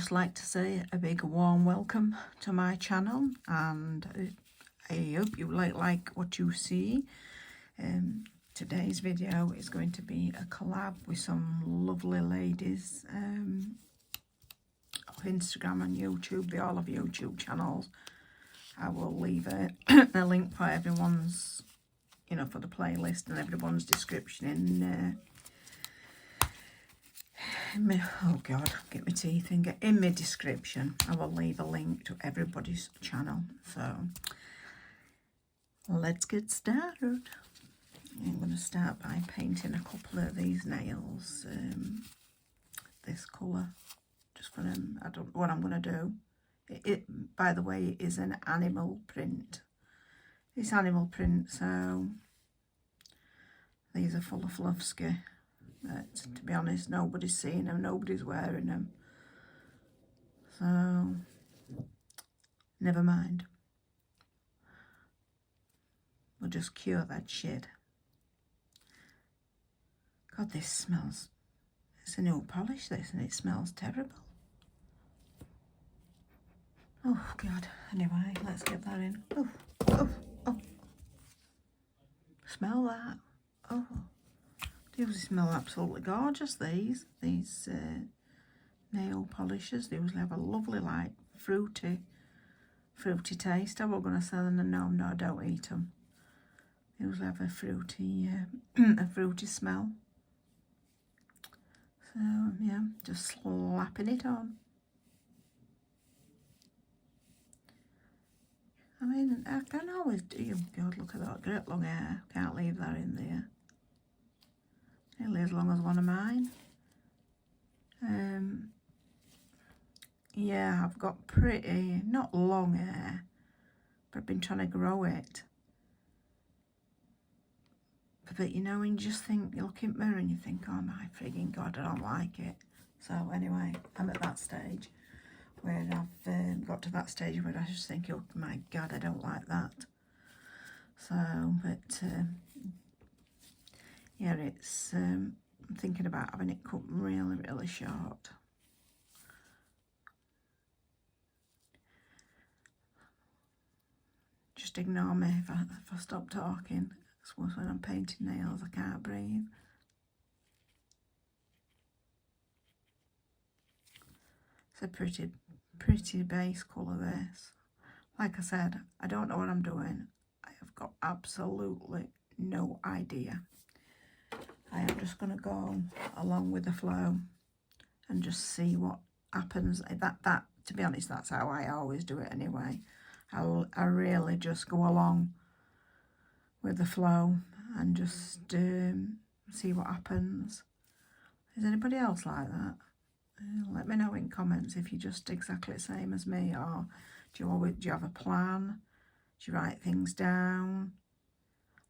just like to say a big warm welcome to my channel, and I hope you like what you see. Today's video is going to be a collab with some lovely ladies on Instagram and YouTube. They all have YouTube channels. I will leave a link for everyone's, for the playlist and everyone's description in oh god, get my teeth in my description. I will leave a link to everybody's channel. So let's get started. I'm going to start by painting a couple of these nails this colour, just for them. I don't know what I'm going to do. It by the way, it is an animal print. It's animal print, so these are full of fluffsky. But to be honest, nobody's seeing them, nobody's wearing them. So, never mind. We'll just cure that shit. God, this smells... It's a new polish, this, and it smells terrible. Oh, God. Anyway, let's get that in. Oh, oh, oh. Smell that. Oh. They usually smell absolutely gorgeous, these nail polishes. They usually have a lovely, like, fruity taste. I was going to say them, no, I don't eat them. They usually have a fruity, a fruity smell. So, yeah, just slapping it on. I mean, I can always do... God, look at that great long hair. Can't leave that in there. Nearly as long as one of mine. Yeah, I've got pretty, not long hair, but I've been trying to grow it. But you know, when you just think, you look in the mirror and you think, oh my frigging God, I don't like it. So anyway, I'm at that stage where I've got to that stage where I just think, oh my God, I don't like that. So, but... yeah, it's, I'm thinking about having it cut really, really short. Just ignore me if I stop talking. Because when I'm painting nails, I can't breathe. It's a pretty base colour, this. Like I said, I don't know what I'm doing. I have got absolutely no idea. I am just going to go along with the flow and just see what happens. That to be honest, that's how I always do it anyway. I really just go along with the flow and just see what happens. Is anybody else like that? Let me know in comments if you're just exactly the same as me, or do you have a plan? Do you write things down?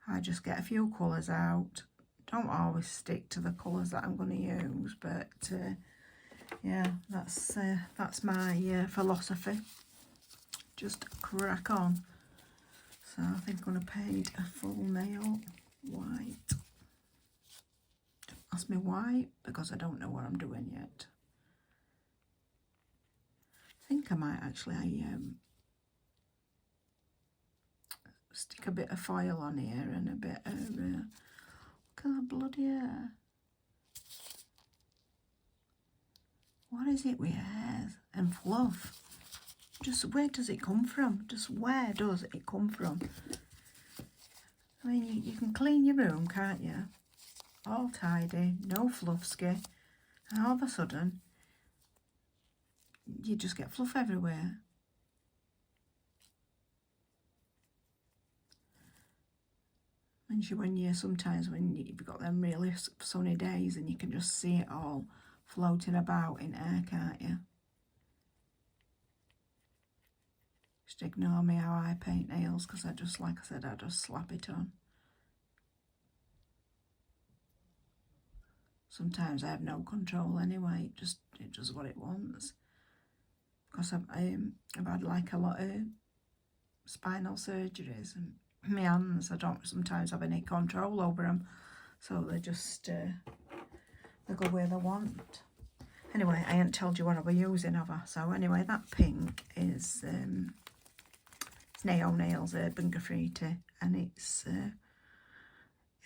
I just get a few colours out. Don't always stick to the colours that I'm going to use, but yeah, that's my philosophy. Just crack on. So I think I'm going to paint a full nail white. Don't ask me why, because I don't know what I'm doing yet. I think I might actually stick a bit of foil on here and a bit of... look at the bloody hair. What is it with hairs and fluff? Just where does it come from? Just where does it come from? I mean, you can clean your room, can't you? All tidy, no fluffsky. And all of a sudden, you just get fluff everywhere. Sometimes when you've got them really sunny days and you can just see it all floating about in air, can't you? Just ignore me how I paint nails, because like I said, I just slap it on. Sometimes I have no control anyway, it does what it wants. Because I've had like a lot of spinal surgeries, and my hands, I don't sometimes have any control over them, so they just they go where they want. Anyway, I ain't told you what I'll be using, have I? So anyway, that pink is it's Nail Nails Urban Graffiti, and it's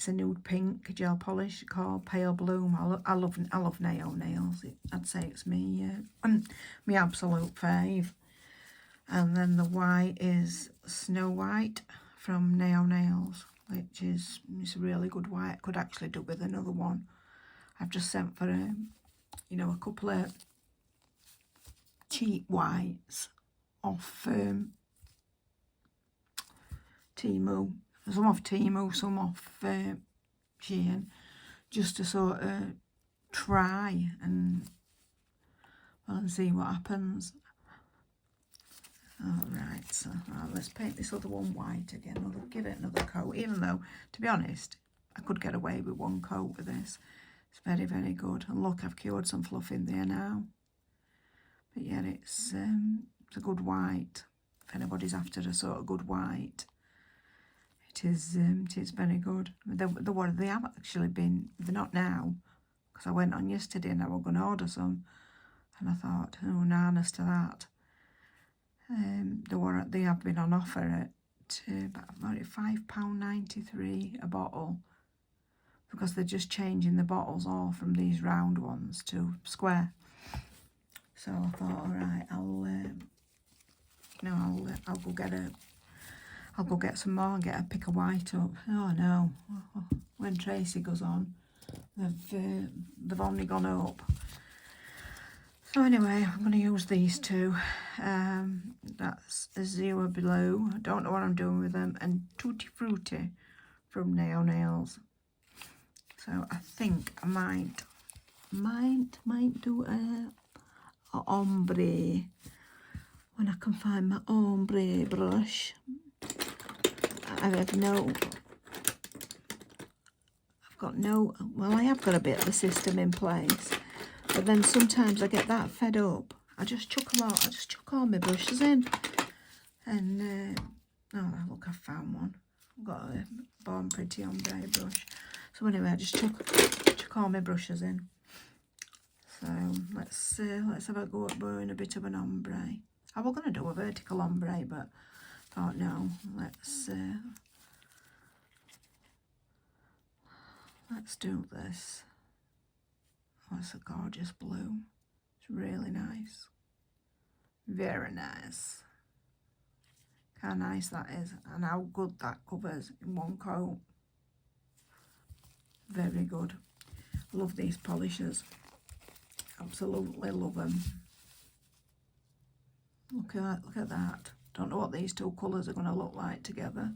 a nude pink gel polish called Pale Bloom. I love Nail Nails. I'd say it's me absolute fave. And then the white is Snow White from Nail Nails, which is it's a really good white. I could actually do with another one. I've just sent for a couple of cheap whites off Temu. Some off Temu, some off Shein, just to sort of try and see what happens. Alright, so let's paint this other one white again. I'll give it another coat, even though, to be honest, I could get away with one coat with this. It's very, very good. And look, I've cured some fluff in there now. But yeah, it's a good white. If anybody's after a sort of good white, it is very good. They have actually been, they're not now, because I went on yesterday and I was going to order some. And I thought, oh, nanas to that. They have been on offer at about £5.93 a bottle, because they're just changing the bottles all from these round ones to square. So I thought, all right, I'll go get some more and get a pick of white up. Oh no, when Tracy goes on, they've only gone up. So anyway, I'm going to use these two. That's Azure Blue. I don't know what I'm doing with them. And Tutti Frutti from Nail Nails. So I think I might do a ombre when I can find my ombre brush. I have got a bit of the system in place. But then sometimes I get that fed up. I just chuck them out. I just chuck all my brushes in. And, oh, look, I found one. I've got a Born Pretty ombre brush. So anyway, I just chuck all my brushes in. So let's have a go at doing a bit of an ombre. I was going to do a vertical ombre, but thought no, let's do this. Oh, it's a gorgeous blue. It's really nice. Very nice. How nice that is, and how good that covers in one coat. Very good. Love these polishes. Absolutely love them. Look at that. Don't know what these two colours are going to look like together.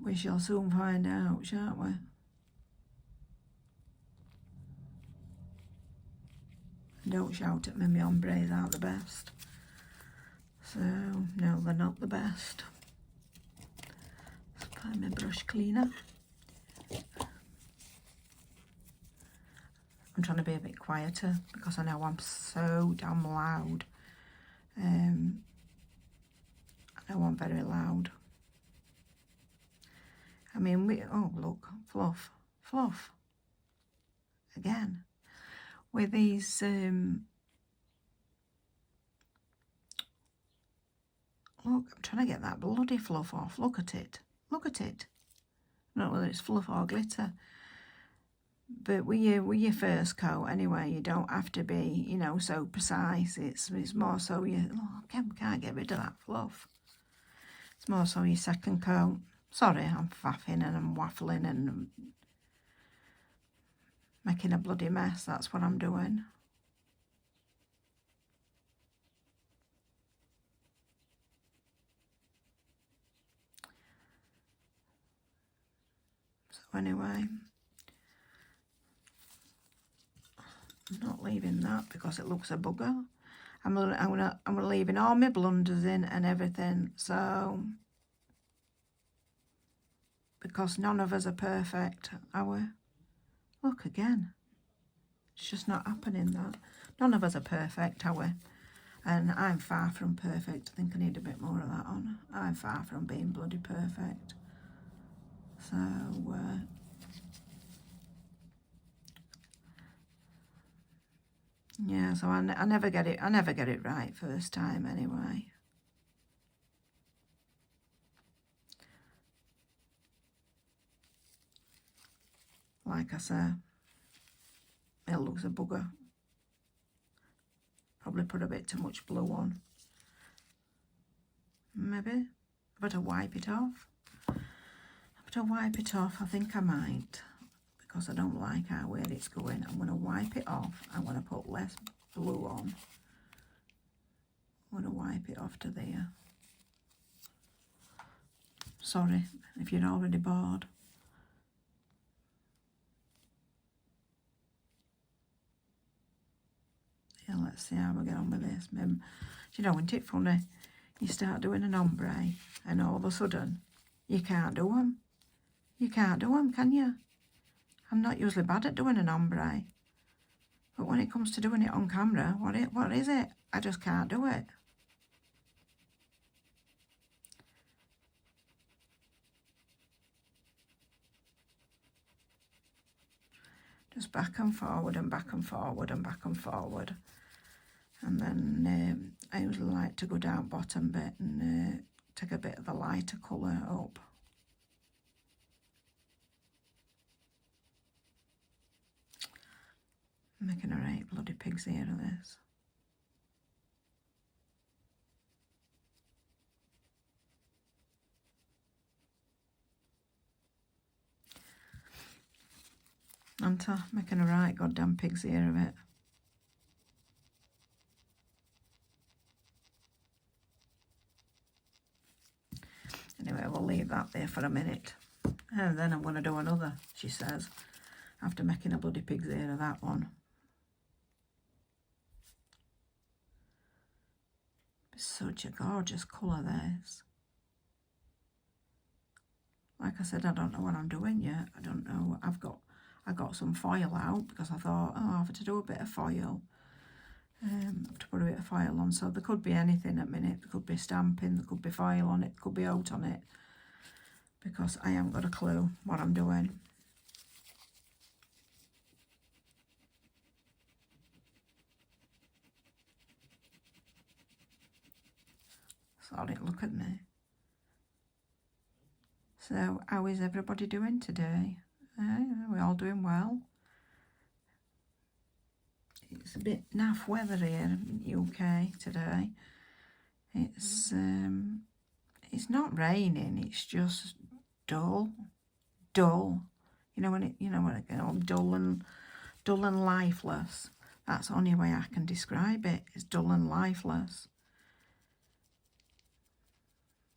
We shall soon find out, shan't we? Don't shout at me, my ombres aren't the best. So, no, they're not the best. Let's apply my brush cleaner. I'm trying to be a bit quieter because I know I'm so damn loud. I know I'm very loud. I mean, oh look, fluff. Again. With these, look, I'm trying to get that bloody fluff off. Look at it. I don't know whether it's fluff or glitter. But with your first coat, anyway, you don't have to be, so precise. It's more so you can't get rid of that fluff. It's more so your second coat. Sorry, I'm faffing and I'm waffling and making a bloody mess. That's what I'm doing. So anyway, I'm not leaving that because it looks a bugger. I'm leaving all my blunders in and everything. So because none of us are perfect, are we? Look again. It's just not happening, that. None of us are perfect, are we? And I'm far from perfect. I think I need a bit more of that on. I'm far from being bloody perfect. So, Yeah, so I never get it right first time anyway. Like I say, it looks a bugger. Probably put a bit too much blue on. Maybe. I better wipe it off. I think I might. Because I don't like how where it's going. I'm going to wipe it off. I'm going to put less blue on. I'm going to wipe it off to there. Sorry if you're already bored. Yeah, let's see how we get on with this. Maybe, you know, isn't it funny? You start doing an ombre and all of a sudden you can't do them. You can't do them, can you? I'm not usually bad at doing an ombre. But when it comes to doing it on camera, what is it? I just can't do it. Just back and forward and back and forward and back and forward. And then I usually like to go down bottom bit and take a bit of a lighter colour up. I'm making a right bloody pig's ear of this. Aren't I? Making a right goddamn pig's ear of it. Anyway, we'll leave that there for a minute. And then I'm going to do another, she says, after making a bloody pig's ear of that one. It's such a gorgeous colour, this. Like I said, I don't know what I'm doing yet. I don't know. I got some foil out because I thought, oh, I have to do a bit of foil. To put a bit of foil on. So there could be anything at minute. There could be stamping, there could be foil on it, there could be out on it. Because I haven't got a clue what I'm doing. Sorry, look at me. So, how is everybody doing today? Are we all doing well? It's a bit naff weather here in the UK today. It's not raining. It's just dull. You know when dull and lifeless. That's the only way I can describe it. It's dull and lifeless.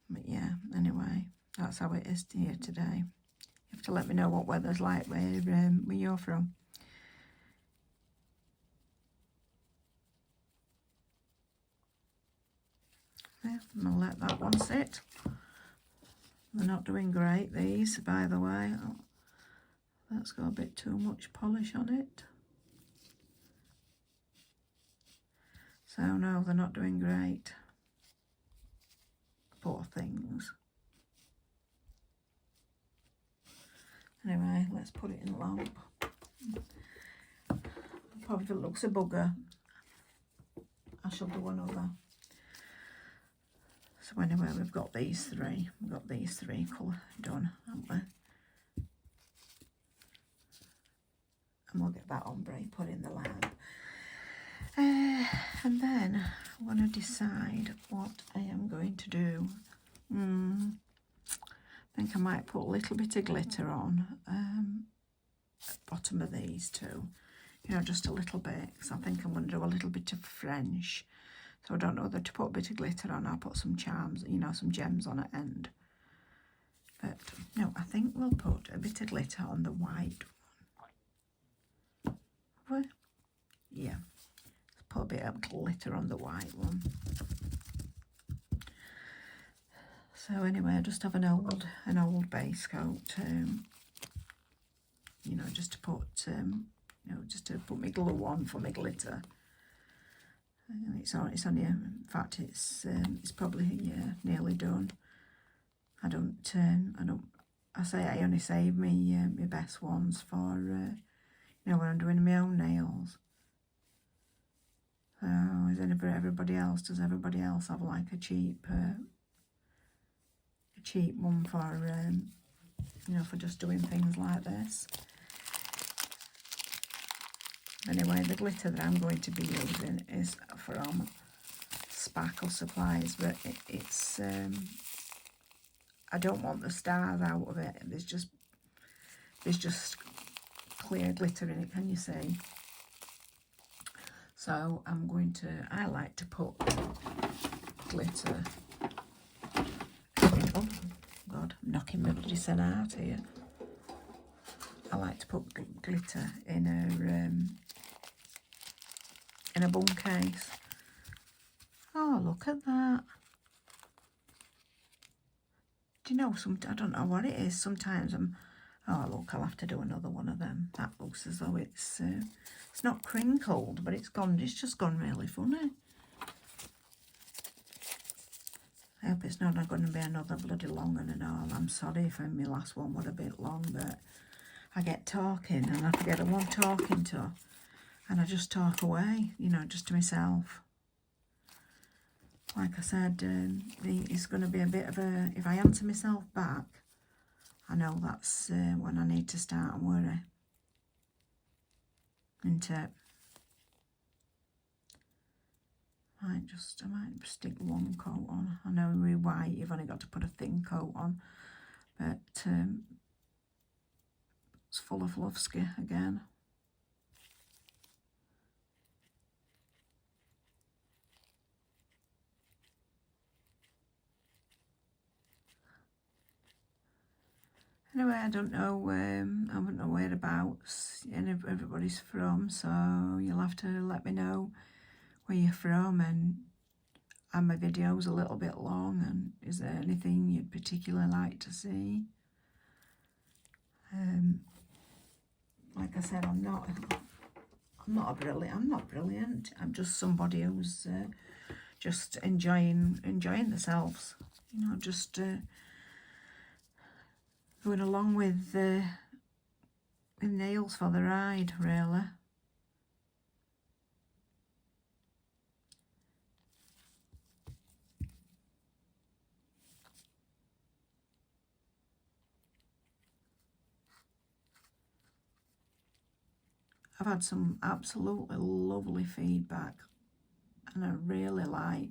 But yeah, anyway, that's how it is here today. You have to let me know what weather's like where you're from. Yeah, I'm going to let that one sit. They're not doing great, these, by the way. Oh, that's got a bit too much polish on it. So no, they're not doing great. Poor things. Anyway, let's put it in lamp. Probably if it looks a bugger, I shall do another. So anyway, we've got these three. We've got these three colour done, haven't we? And we'll get that ombre put in the lamp. And then I want to decide what I am going to do. I think I might put a little bit of glitter on at the bottom of these two. You know, just a little bit, because I think I'm going to do a little bit of French. So I don't know whether to put a bit of glitter on. I'll put some charms, you know, some gems on at end. But no, I think we'll put a bit of glitter on the white one. Yeah, let's put a bit of glitter on the white one. So anyway, I just have an old base coat, you know, just to put, just to put my glue on for my glitter. And it's only, in fact, it's probably nearly done. I say I only save me my best ones for, you know, when I'm doing my own nails. So is everybody else? Does everybody else have like a cheap one for you know, for just doing things like this? Anyway, the glitter that I'm going to be using is from Sparkle Supplies, but it's I don't want the stars out of it. There's just clear glitter in it. Can you see? So I'm going to. I like to put glitter. Oh God, I'm knocking my bloody son out here. I like to put glitter in a bun case. Oh, look at that. Do you know, I don't know what it is. Sometimes oh look, I'll have to do another one of them. That looks as though it's not crinkled, but it's just gone really funny. I hope it's not going to be another bloody long one and all. I'm sorry if my last one was a bit long, but I get talking and I forget who I'm talking to. And I just talk away, you know, just to myself. Like I said, it's going to be a bit of a... If I answer myself back, I know that's when I need to start and worry. Isn't it? I might stick one coat on. I know with white you've only got to put a thin coat on, but it's full of Lovesky again. Anyway, I don't know whereabouts everybody's from, so you'll have to let me know where you're from, and are my videos a little bit long, and is there anything you'd particularly like to see? Like I said, I'm not brilliant. I'm just somebody who's just enjoying themselves. You know, just going along with nails for the ride, really. I've had some absolutely lovely feedback, and I really like,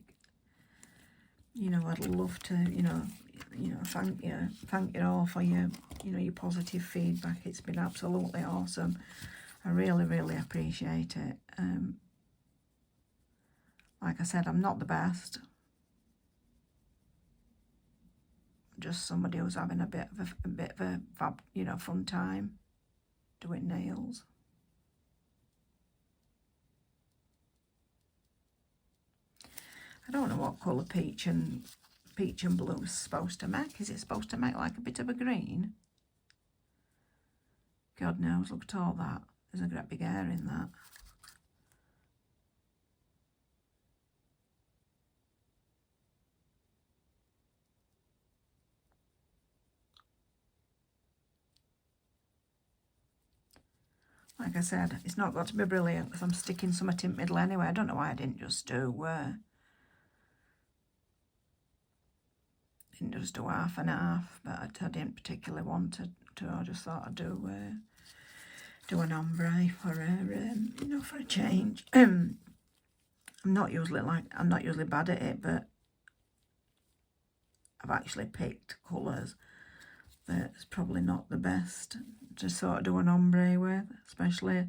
you know, I'd love to, you know, thank you all for your positive feedback. It's been absolutely awesome. I really appreciate it. Like I said, I'm not the best. I'm just somebody who's having a bit of a fun time doing nails. I don't know what colour peach and blue is supposed to make. Is it supposed to make like a bit of a green? God knows, look at all that. There's a great big hair in that. Like I said, it's not got to be brilliant because I'm sticking some tint middle anyway. I don't know why I didn't just do half and half, but I didn't particularly want to. I just thought I'd do an ombre for for a change. I'm not usually bad at it, but I've actually picked colours that's probably not the best to sort of do an ombre with, especially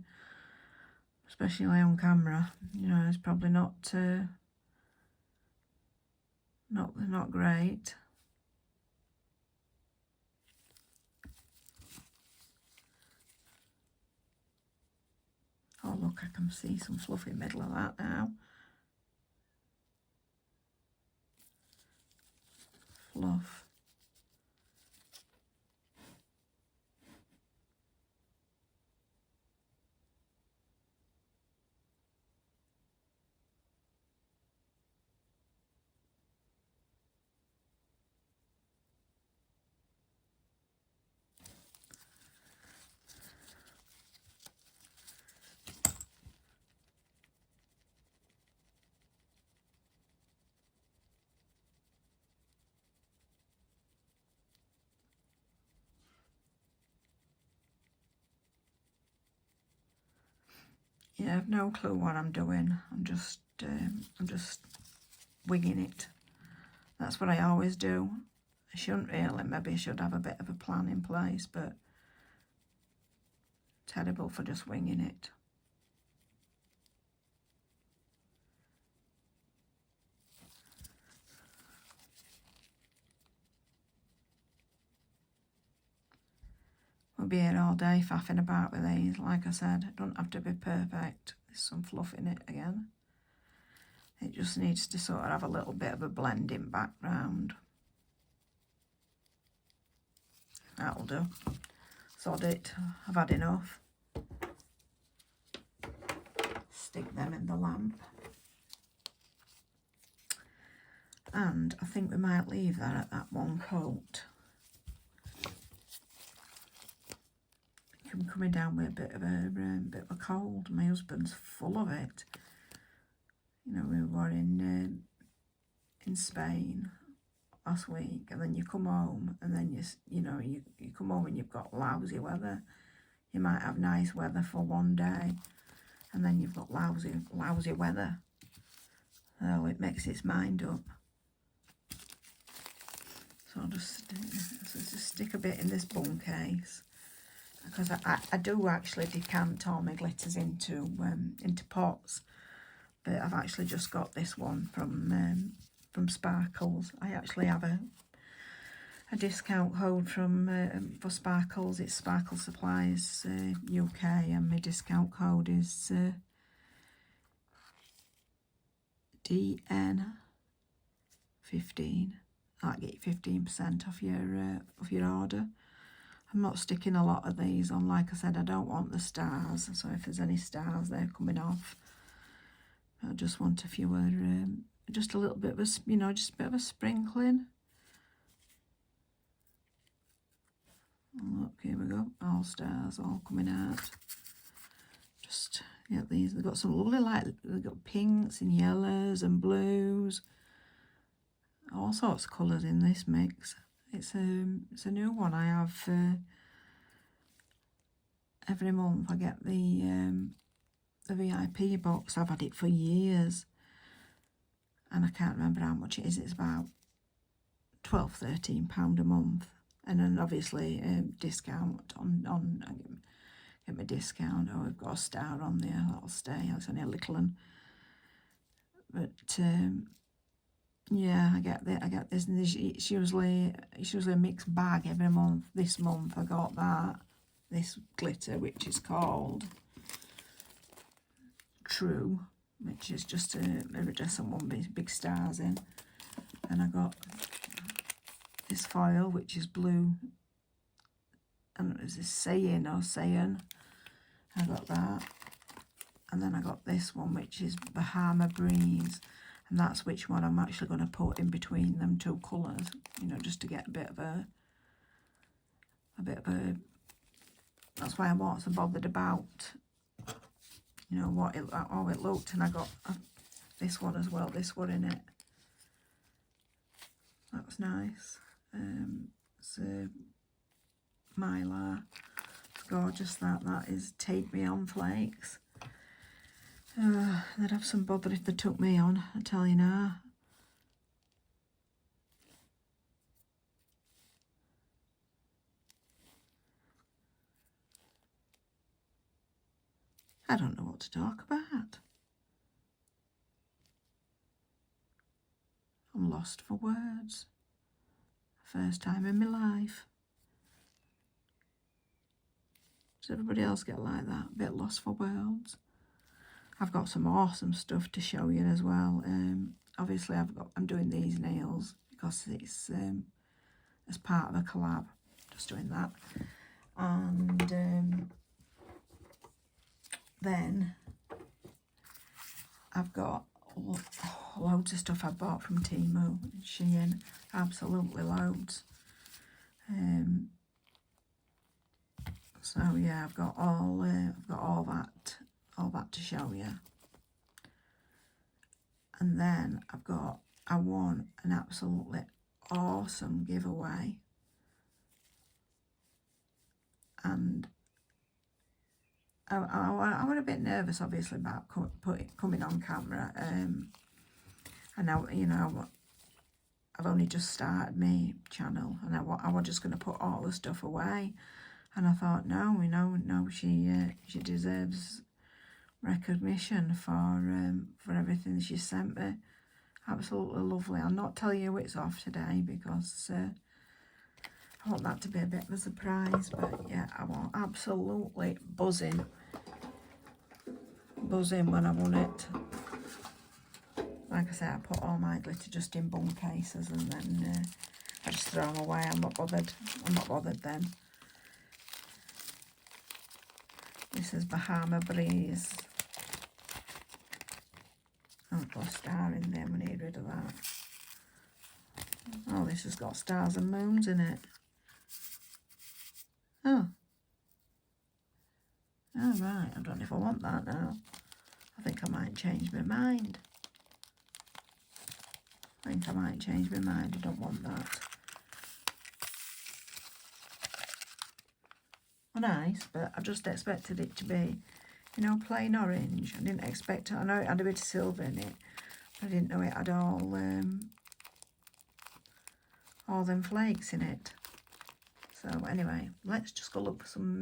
on camera. You know, it's probably not great. Oh look, I can see some fluffy middle of that now. Fluff. Yeah, I've no clue what I'm doing. I'm just winging it. That's what I always do. I shouldn't really. Maybe I should have a bit of a plan in place, but terrible for just winging it. We'll be here all day faffing about with these. Like I said, it don't have to be perfect. There's some fluff in it again. It just needs to sort of have a little bit of a blending background. That'll do. Sod it. I've had enough. Stick them in the lamp. And I think we might leave that at that one coat. I'm coming down with a bit of a cold. My husband's full of it. You know, we were in Spain last week, and then you come home, and then you come home and you've got lousy weather. You might have nice weather for one day, and then you've got lousy weather. So it makes its mind up. So I'll just stick a bit in this bun case, because I do actually decant all my glitters into pots, but I've actually just got this one from Sparkles. I actually have a discount code for Sparkles. It's Sparkle Supplies UK, and my discount code is DN15. That'll get you 15% off your order. I'm not sticking a lot of these on. Like I said, I don't want the stars, so if there's any stars, they're coming off. I just want a few, just a little bit of a, just a bit of a sprinkling. Look, here we go, all stars, all coming out. Just get these. They've got some lovely, they've got pinks and yellows and blues, all sorts of colours in this mix. It's a new one I have. Every month I get the VIP box. I've had it for years, and I can't remember how much it is. It's about £12–13 a month, and then obviously discount on get my discount. Oh, we've got a star on there. That'll stay. It's only a little one, but yeah, I get this, and it's usually a mixed bag every month. This month I got this glitter, which is called True, which is just a iridescent one with big stars in. And I got this foil, which is blue, and it was this sayrin. I got that, and then I got this one, which is Bahama Breeze. And that's which one I'm actually going to put in between them two colours, just to get a bit of a, that's why I wasn't so bothered about, how it looked. And I got this one as well, this one in it. That was nice. It's Mylar. It's gorgeous, that is Take Me On flakes. They'd have some bother if they took me on, I tell you now. I don't know what to talk about. I'm lost for words. First time in my life. Does everybody else get like that? A bit lost for words? I've got some awesome stuff to show you as well. Obviously I'm doing these nails because it's as part of a collab. Just doing that. And then I've got loads of stuff I bought from Temu and Shein. Absolutely loads. So yeah, I've got all that to show you. And then I won an absolutely awesome giveaway, and I was a bit nervous, obviously, about coming on camera. And now, you know, I've only just started my channel, and I was just going to put all the stuff away. And I thought, no, you know, no, she deserves recognition for everything she sent me. Absolutely lovely. I'll not tell you it's off today because I want that to be a bit of a surprise. But yeah, I was absolutely buzzing when I won it. Like I said, I put all my glitter just in bung cases, and then I just throw them away. I'm not bothered then. This is Bahama Breeze. I'll put a star in there. We need rid of that. Oh, this has got stars and moons in it. Oh. Oh, right. I don't know if I want that now. I think I might change my mind. I don't want that. Well, nice, but I just expected it to be, you know, plain orange. I didn't expect it. I know it had a bit of silver in it, but I didn't know it had all them flakes in it. So anyway, let's just go look for some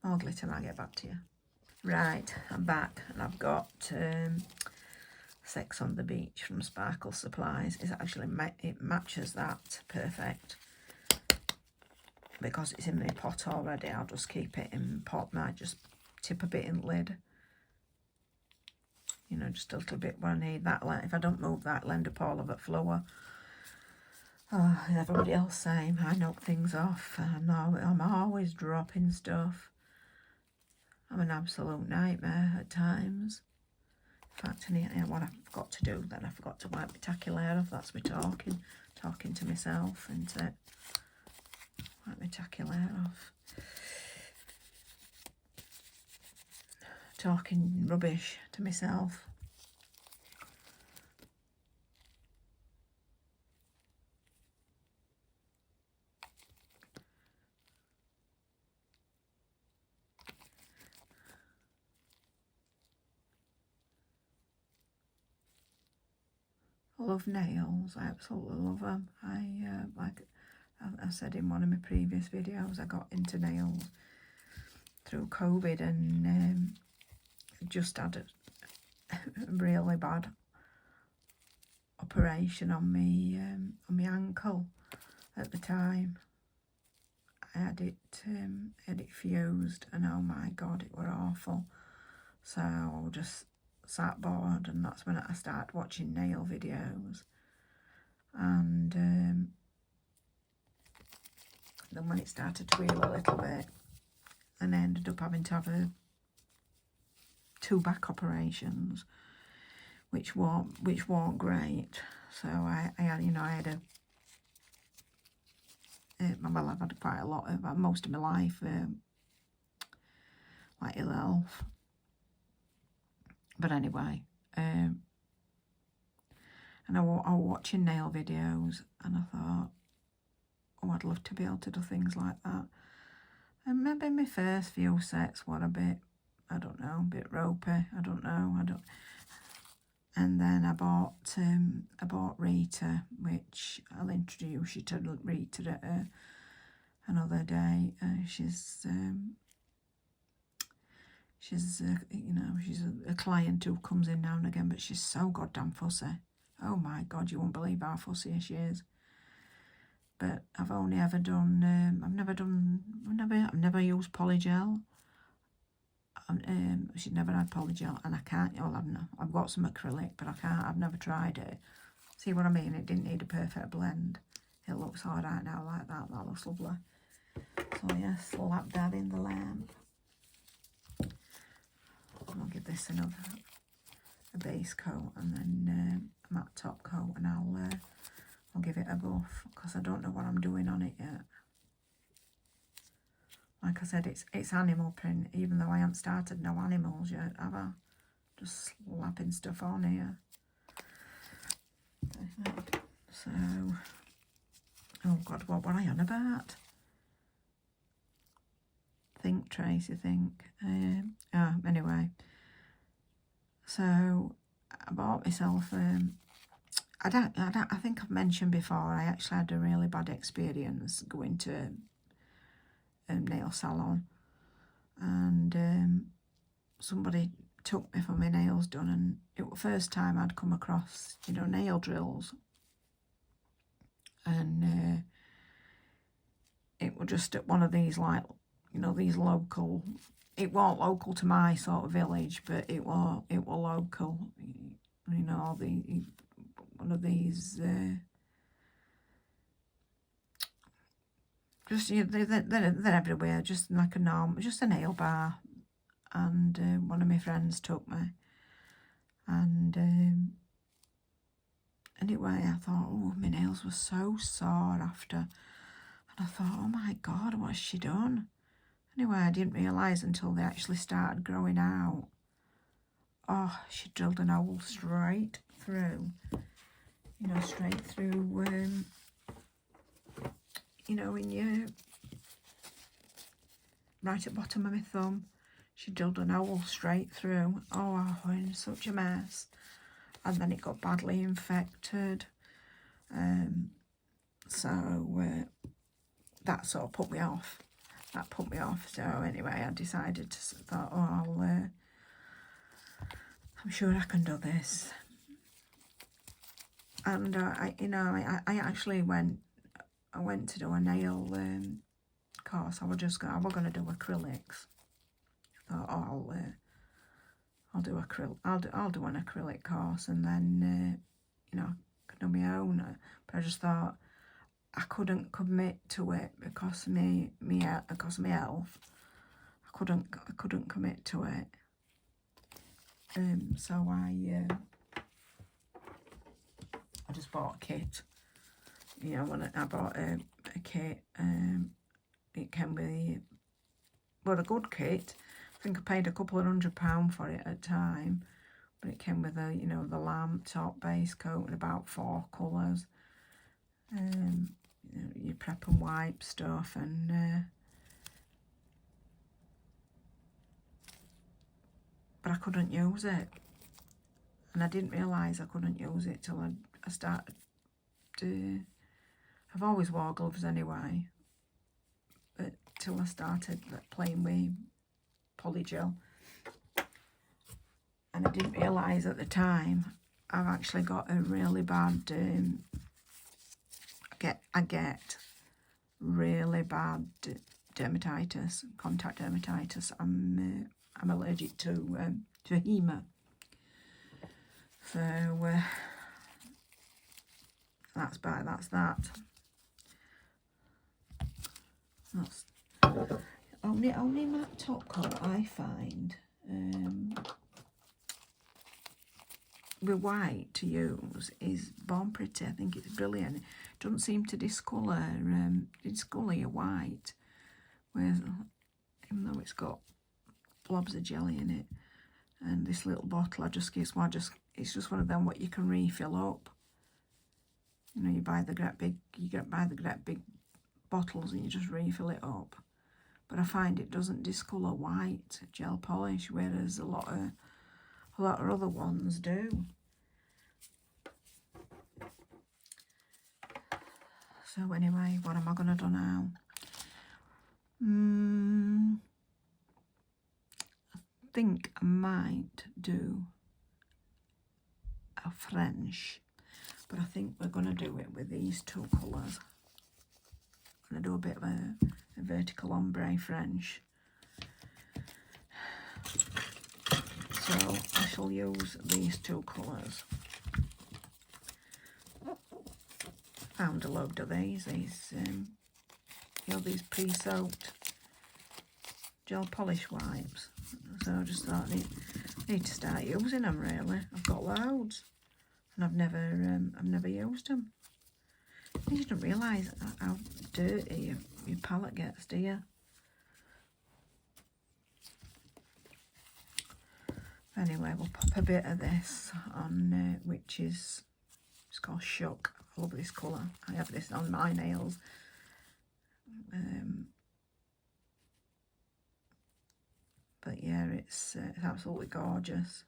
more glitter and I'll get back to you. Right, I'm back, and I've got Sex on the Beach from Sparkle Supplies. It's actually, it matches that perfect. Because it's in my pot already, I'll just keep it in pot. Might just tip a bit in the lid. You know, just a little bit where I need that. If I don't move that, it'll end up all over the floor. Oh, everybody else same. I knock things off. I'm always dropping stuff. I'm an absolute nightmare at times. In fact, what I forgot to do then, I forgot to wipe my tacky layer off. That's me talking to myself, isn't it? Wipe my tacky layer off. Talking rubbish to myself. I love nails. I absolutely love them. Like I said in one of my previous videos, I got into nails through COVID, and just had a really bad operation on my ankle at the time. I had it fused, and oh my god, it were awful. So I just sat bored, and that's when I started watching nail videos. And then when it started to heal a little bit, and I ended up having to have 2 back operations, which weren't great. So I had, you know, I had well, I've had quite a lot of, most of my life, like ill health. But anyway, and I was watching nail videos, and I thought, oh, I'd love to be able to do things like that. And maybe my first few sets were a bit, I don't know, a bit ropey. I don't know. And then I bought Rita, which I'll introduce you to Rita at another day. She's you know, she's a client who comes in now and again, but she's so goddamn fussy. Oh my god, you won't believe how fussy she is. But I've only ever done, I've never used polygel. She'd never had polygel, and I can't, well, I've got some acrylic, but I've never tried it. See what I mean? It didn't need a perfect blend. It looks alright now like that. That looks lovely. So yeah, slap that in the lamp. I'll give this a base coat, and then a matte top coat, and I'll give it a buff, because I don't know what I'm doing on it yet. Like I said, it's animal print, even though I haven't started no animals yet, have I? Just slapping stuff on here. So, oh god, what were I on about? Think, Tracy, think. Anyway, so I bought myself. I think I've mentioned before. I actually had a really bad experience going to a nail salon, and somebody took me for my nails done, and it was the first time I'd come across, you know, nail drills, and it was just at one of these, like, you know, these local. It wasn't local to my sort of village, but it was local. You know, one of these. Just, you know, they're everywhere. Just like just a nail bar, and one of my friends took me, and anyway, I thought, oh, my nails were so sore after, and I thought, oh my God, what's she done? Anyway, I didn't realise until they actually started growing out. Oh, she drilled an hole straight through, you know, straight through, you know, in your, right at the bottom of my thumb. She drilled an hole straight through. Oh, I was in such a mess. And then it got badly infected. So that sort of put me off. That put me off. So anyway, I decided to thought, oh, I'm sure I can do this. And I actually went to do a nail course. I was going to do acrylics. I thought, oh, I'll do an acrylic course, and then you know, I could do my own. But I just thought I couldn't commit to it because of my health. I couldn't commit to it. So I just bought a kit. You know, when I bought a kit, it came with a good kit. I think I paid a couple of £100 for it at the time, but it came with a, you know, the lamp, top, base coat, and about 4 colours. You know, your prep and wipe stuff, and but I couldn't use it, and I didn't realise I couldn't use it till I started. I've always wore gloves anyway, but till I started playing with polygel, and I didn't realise at the time I've actually got a really bad I get really bad dermatitis, contact dermatitis. I'm allergic to HEMA, so that's that. That's only my top coat I find with white to use is Born Pretty. I think it's brilliant. It doesn't seem to discolour your white, whereas even though it's got blobs of jelly in it, and this little bottle it's just one of them what you can refill up. You know, you buy the great big bottles and you just refill it up. But I find it doesn't discolour white gel polish, whereas a lot of other ones do. So anyway, what am I going to do now? I think I might do a French, but I think we're going to do it with these 2 colours. I'm going to do a bit of a vertical ombre French. So I shall use these 2 colours. Found a load of these you know, these pre-soaked gel polish wipes. So I just thought I need to start using them. Really, I've got loads, and I've never used them. You don't realise how dirty your palette gets, do you? Anyway, we'll pop a bit of this on, which is, it's called Shook. I love this colour. I have this on my nails. there. It's absolutely gorgeous.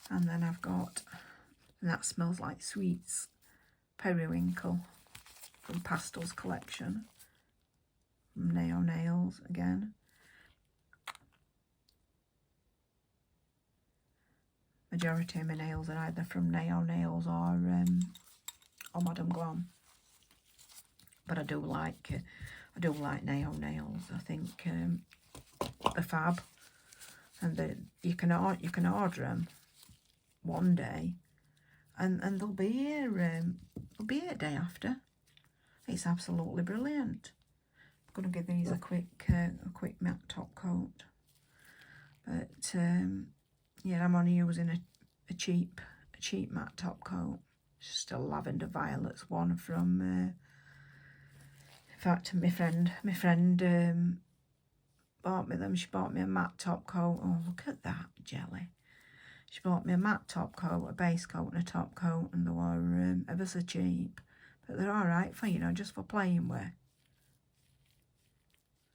And then I've got, and that smells like sweets, Periwinkle from Pastels collection. From Neo Nails again. Majority of my nails are either from Neo Nails or Madame Glam. But I do like Neo Nails. I think they're fab, and you can order them one day, and they'll be here. They'll be here day after. It's absolutely brilliant. I'm gonna give these a quick matte top coat, but yeah, I'm only using a cheap matte top coat. It's just a lavender violets one from. In fact, my friend bought me them. She bought me a matte top coat. Oh, look at that jelly. She bought me a matte top coat, a base coat and a top coat, and they were ever so cheap. But they're alright for, just for playing with. I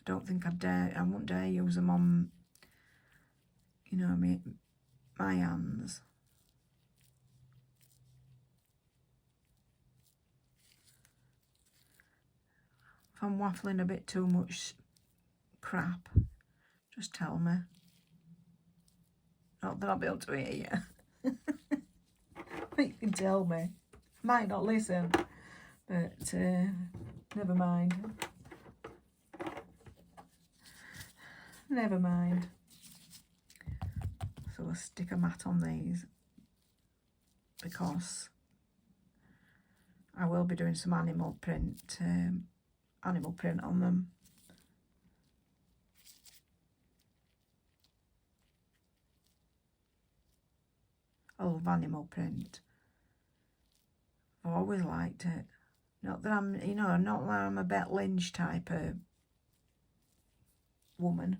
don't think I wouldn't dare use them on, my hands. If I'm waffling a bit too much crap, just tell me. Not that I'll be able to hear you. But you can tell me. I might not listen, but never mind. Never mind. So I'll stick a mat on these because I will be doing some animal print on them. I love animal print. I've always liked it. Not that I'm, not that I'm a Bet Lynch type of woman,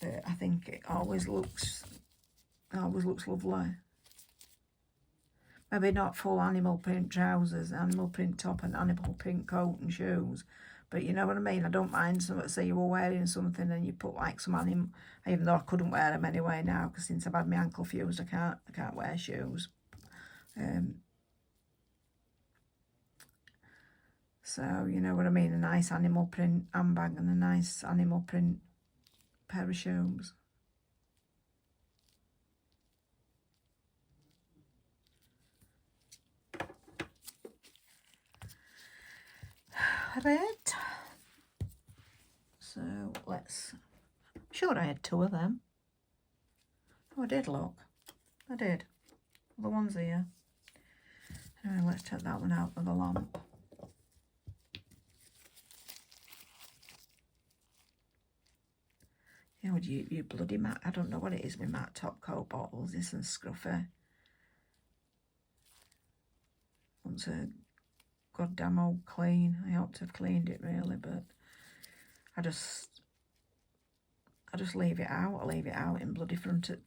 but I think it always looks lovely. Maybe not full animal print trousers, animal print top and animal print coat and shoes, but you know what I mean? I don't mind, say you were wearing something and you put like some animal, even though I couldn't wear them anyway now, because since I've had my ankle fused, I can't wear shoes. So, you know what I mean? A nice animal print handbag and a nice animal print pair of shoes. Right. So let's. Sure, I had two of them. Oh, I did, look. I did. The ones here. Anyway, let's take that one out of the lamp. You bloody matte. I don't know what it is with matte top coat bottles. This and scruffy. Once a goddamn old clean. I ought to have cleaned it really, but I just leave it out. I leave it out in bloody front of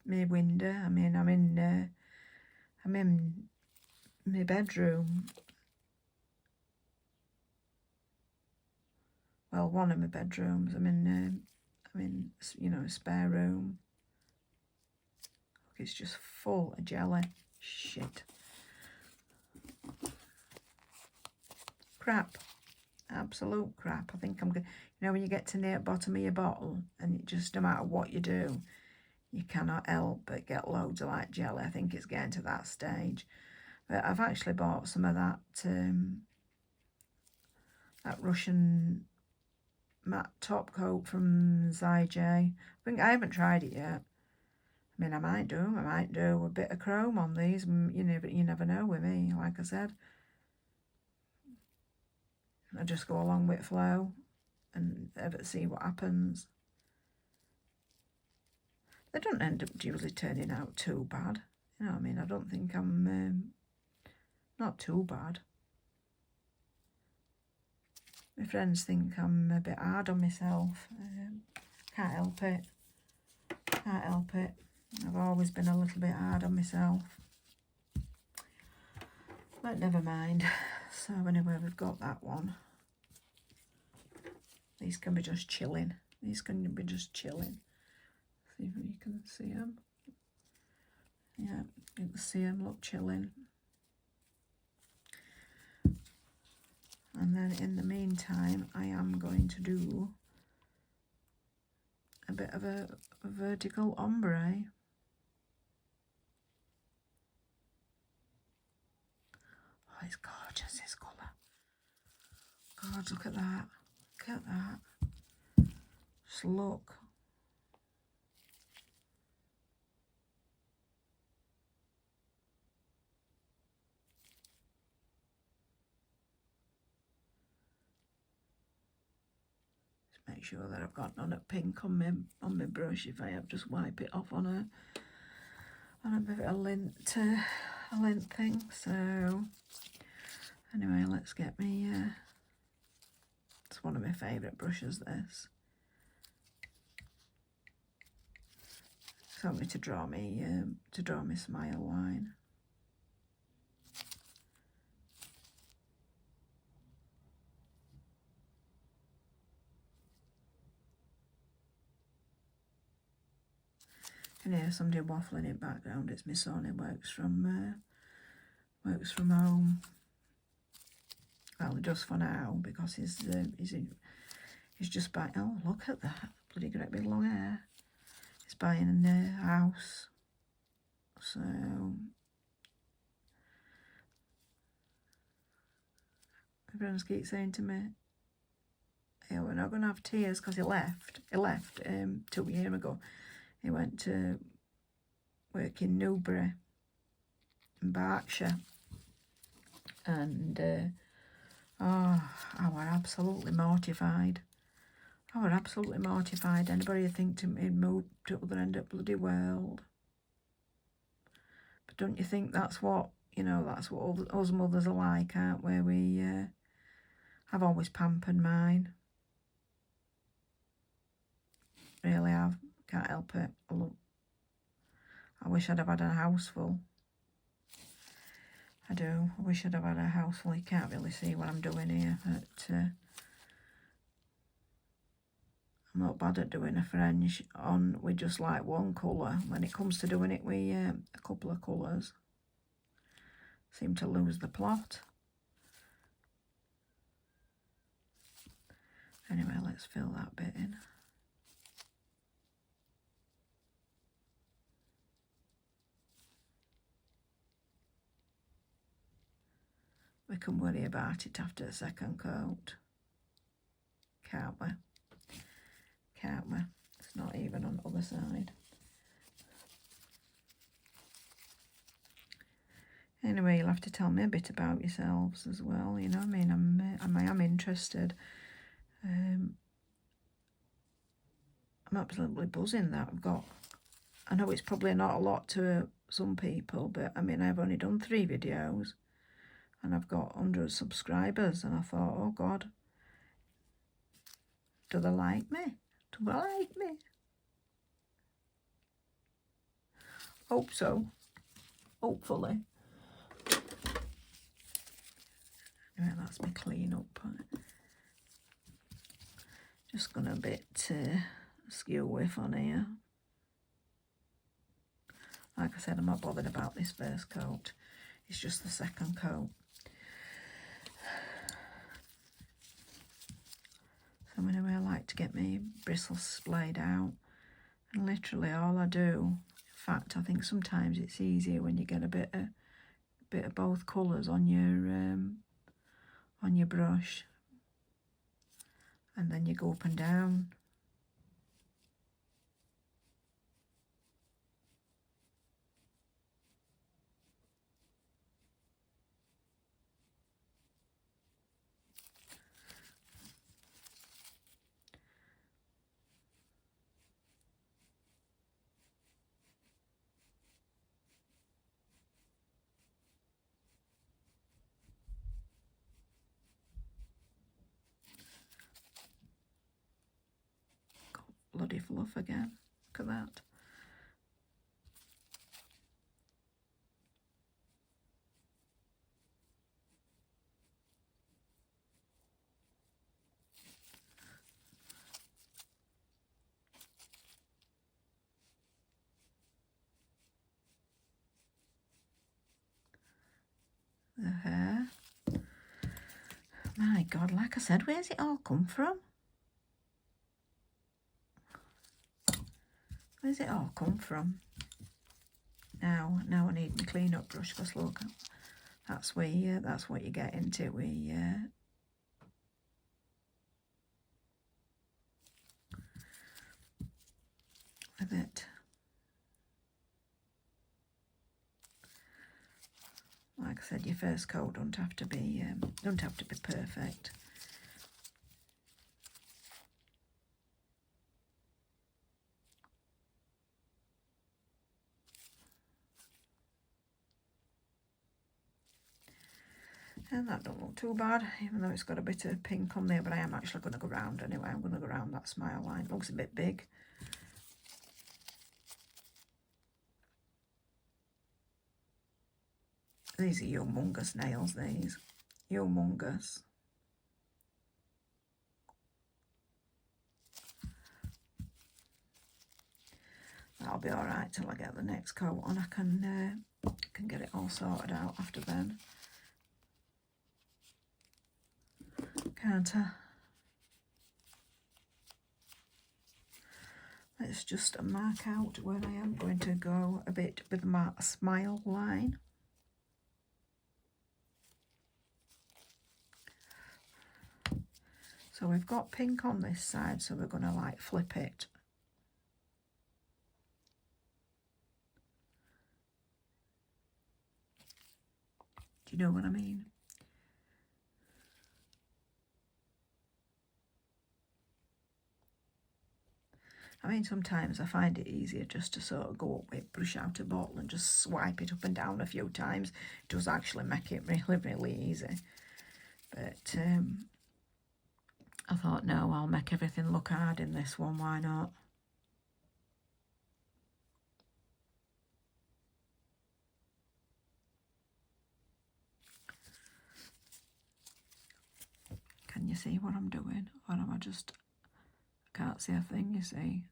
my window. I mean, I'm in my bedroom. Well, one of my bedrooms. I'm in a spare room. Look, it's just full of jelly. Shit. Crap. Absolute crap. I think I'm good. When you get to near the bottom of your bottle, and it just, no matter what you do, you cannot help but get loads of like jelly. I think it's getting to that stage. But I've actually bought some of that Russian matte top coat from Azure. I haven't tried it yet. I mean, I might do a bit of chrome on these. You never know with me. Like I said, I just go along with flow and ever see what happens. They don't end up usually turning out too bad. You know what I mean? I don't think I'm not too bad. My friends think I'm a bit hard on myself. Can't help it. Can't help it. I've always been a little bit hard on myself. But never mind. So anyway, we've got that one. These can be just chilling. These can be just chilling. See if you can see them. Yeah, you can see them look chilling. And then in the meantime, I am going to do a bit of a vertical ombre. Oh, it's gorgeous, this colour. God, look at that. Look at that. Just look. Just make sure that I've got none of pink on my brush. If I have, just wipe it off on a bit of a lint thing. So anyway, let's get me. It's one of my favourite brushes. This. It's only to draw me smile line. You can hear somebody waffling in the background. It's my son. He works from home. Well, just for now, because he's just buying. Oh, look at that! Bloody great big long hair. He's buying a house, so my friends keep saying to me, "Yeah, we're not going to have tears," because he left 2 years ago. He went to work in Newbury, in Berkshire, and oh, I were absolutely mortified. I were absolutely mortified. Anybody would think he'd moved to the other end of the bloody world. But don't you think that's what, that's what all us mothers are like, aren't we? I've always pampered mine. Really have. Can't help it. I wish I'd have had a house full. I do. I wish I'd have had a house full. You can't really see what I'm doing here, but I'm not bad at doing a fringe on with just like one colour. When it comes to doing it with a couple of colours, seem to lose the plot. Anyway, let's fill that bit in. We can worry about it after the second coat. Can't we? Can't we? It's not even on the other side. Anyway, you'll have to tell me a bit about yourselves as well. You know what I mean? I am interested. I'm absolutely buzzing that I've got. I know it's probably not a lot to some people, but I mean, I've only done 3 videos. And I've got 100 subscribers, and I thought, oh God, do they like me? Do they like me? Hope so. Hopefully. Anyway, that's my clean up. Just gonna a bit skew whiff on here. Like I said, I'm not bothered about this first coat. It's just the second coat. So anyway, I like to get my bristles splayed out, and literally all I do, in fact, I think sometimes it's easier when you get a bit of both colours on your brush, and then you go up and down. Bloody fluff again. Look at that. the hair. My God, like I said, where's it all come from? Where's it all come from? Now I need my clean up brush, because look, that's what you get into with it. Like I said, your first coat don't have to be perfect. And that don't look too bad, even though it's got a bit of pink on there, but I am actually going to go round anyway. I'm going to go round that smile line. It looks a bit big. These are humongous nails, these. Humongous. That'll be alright till I get the next coat on. I can get it all sorted out after then. Can't I? Let's just mark out where I am going to go a bit with my smile line. So we've got pink on this side, so we're going to like flip it. Do you know what I mean? I mean, sometimes I find it easier just to sort of go up with, brush out a bottle and just swipe it up and down a few times. It does actually make it really, really easy. But I thought, no, I'll make everything look hard in this one, why not? Can you see what I'm doing? Or am I just... I can't see a thing, you see.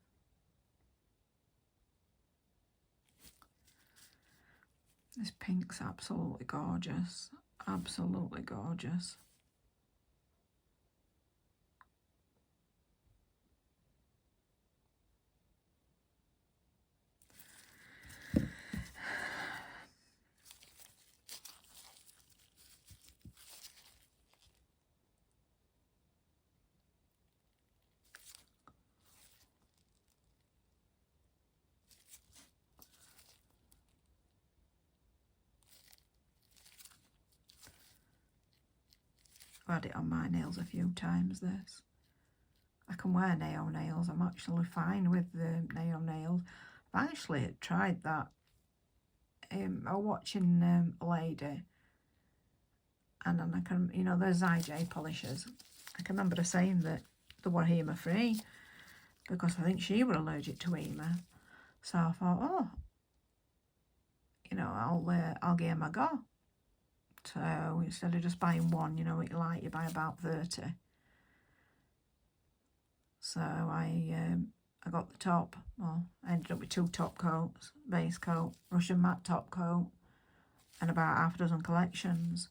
This pink's absolutely gorgeous. Absolutely gorgeous. I've had it on my nails a few times, this. I can wear nail nails. I'm actually fine with the nail nails. I've actually tried that. I was watching a lady, and then I can, you know, there's IJ polishers. I can remember her saying that they were HEMA free because I think she were allergic to HEMA. So I thought, oh, you know, I'll give them a go. So instead of just buying one, you know, what you like, you buy about 30. So I got the top. Well, I ended up with 2 top coats, base coat, Russian matte top coat, and about half a dozen collections.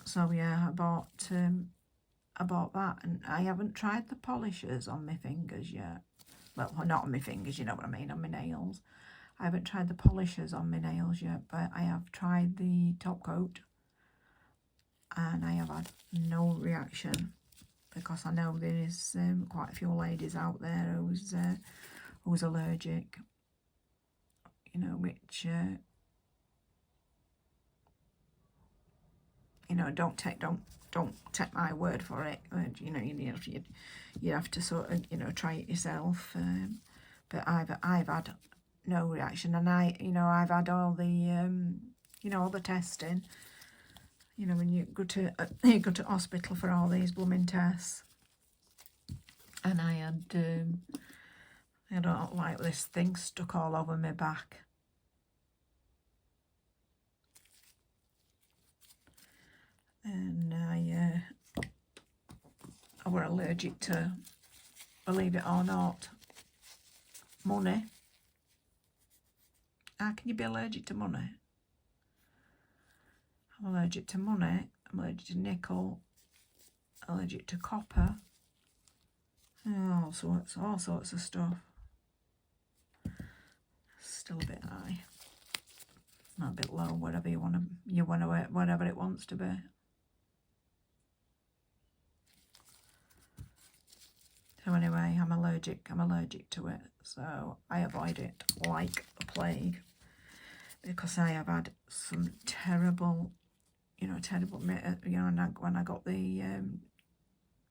So yeah, I bought that, and I haven't tried the polishers on my fingers yet. Well, not on my fingers, you know what I mean, on my nails. I haven't tried the polishers on my nails yet, but I have tried the top coat, and I have had no reaction, because I know there is quite a few ladies out there who's allergic, you know, which you know, don't take my word for it. You know, you have to sort of, you know, try it yourself. But I've had no reaction, and I've had all the you know, all the testing. You know, when you go to hospital for all these blooming tests, and I don't like this thing stuck all over my back. And I were allergic to, believe it or not, money. How can you be allergic to money? I'm allergic to money, I'm allergic to nickel, allergic to copper, all sorts of stuff. Still a bit high. Not a bit low, whatever you want to whatever it wants to be. So anyway, I'm allergic to it, so I avoid it like the plague, because I have had some terrible, when I got the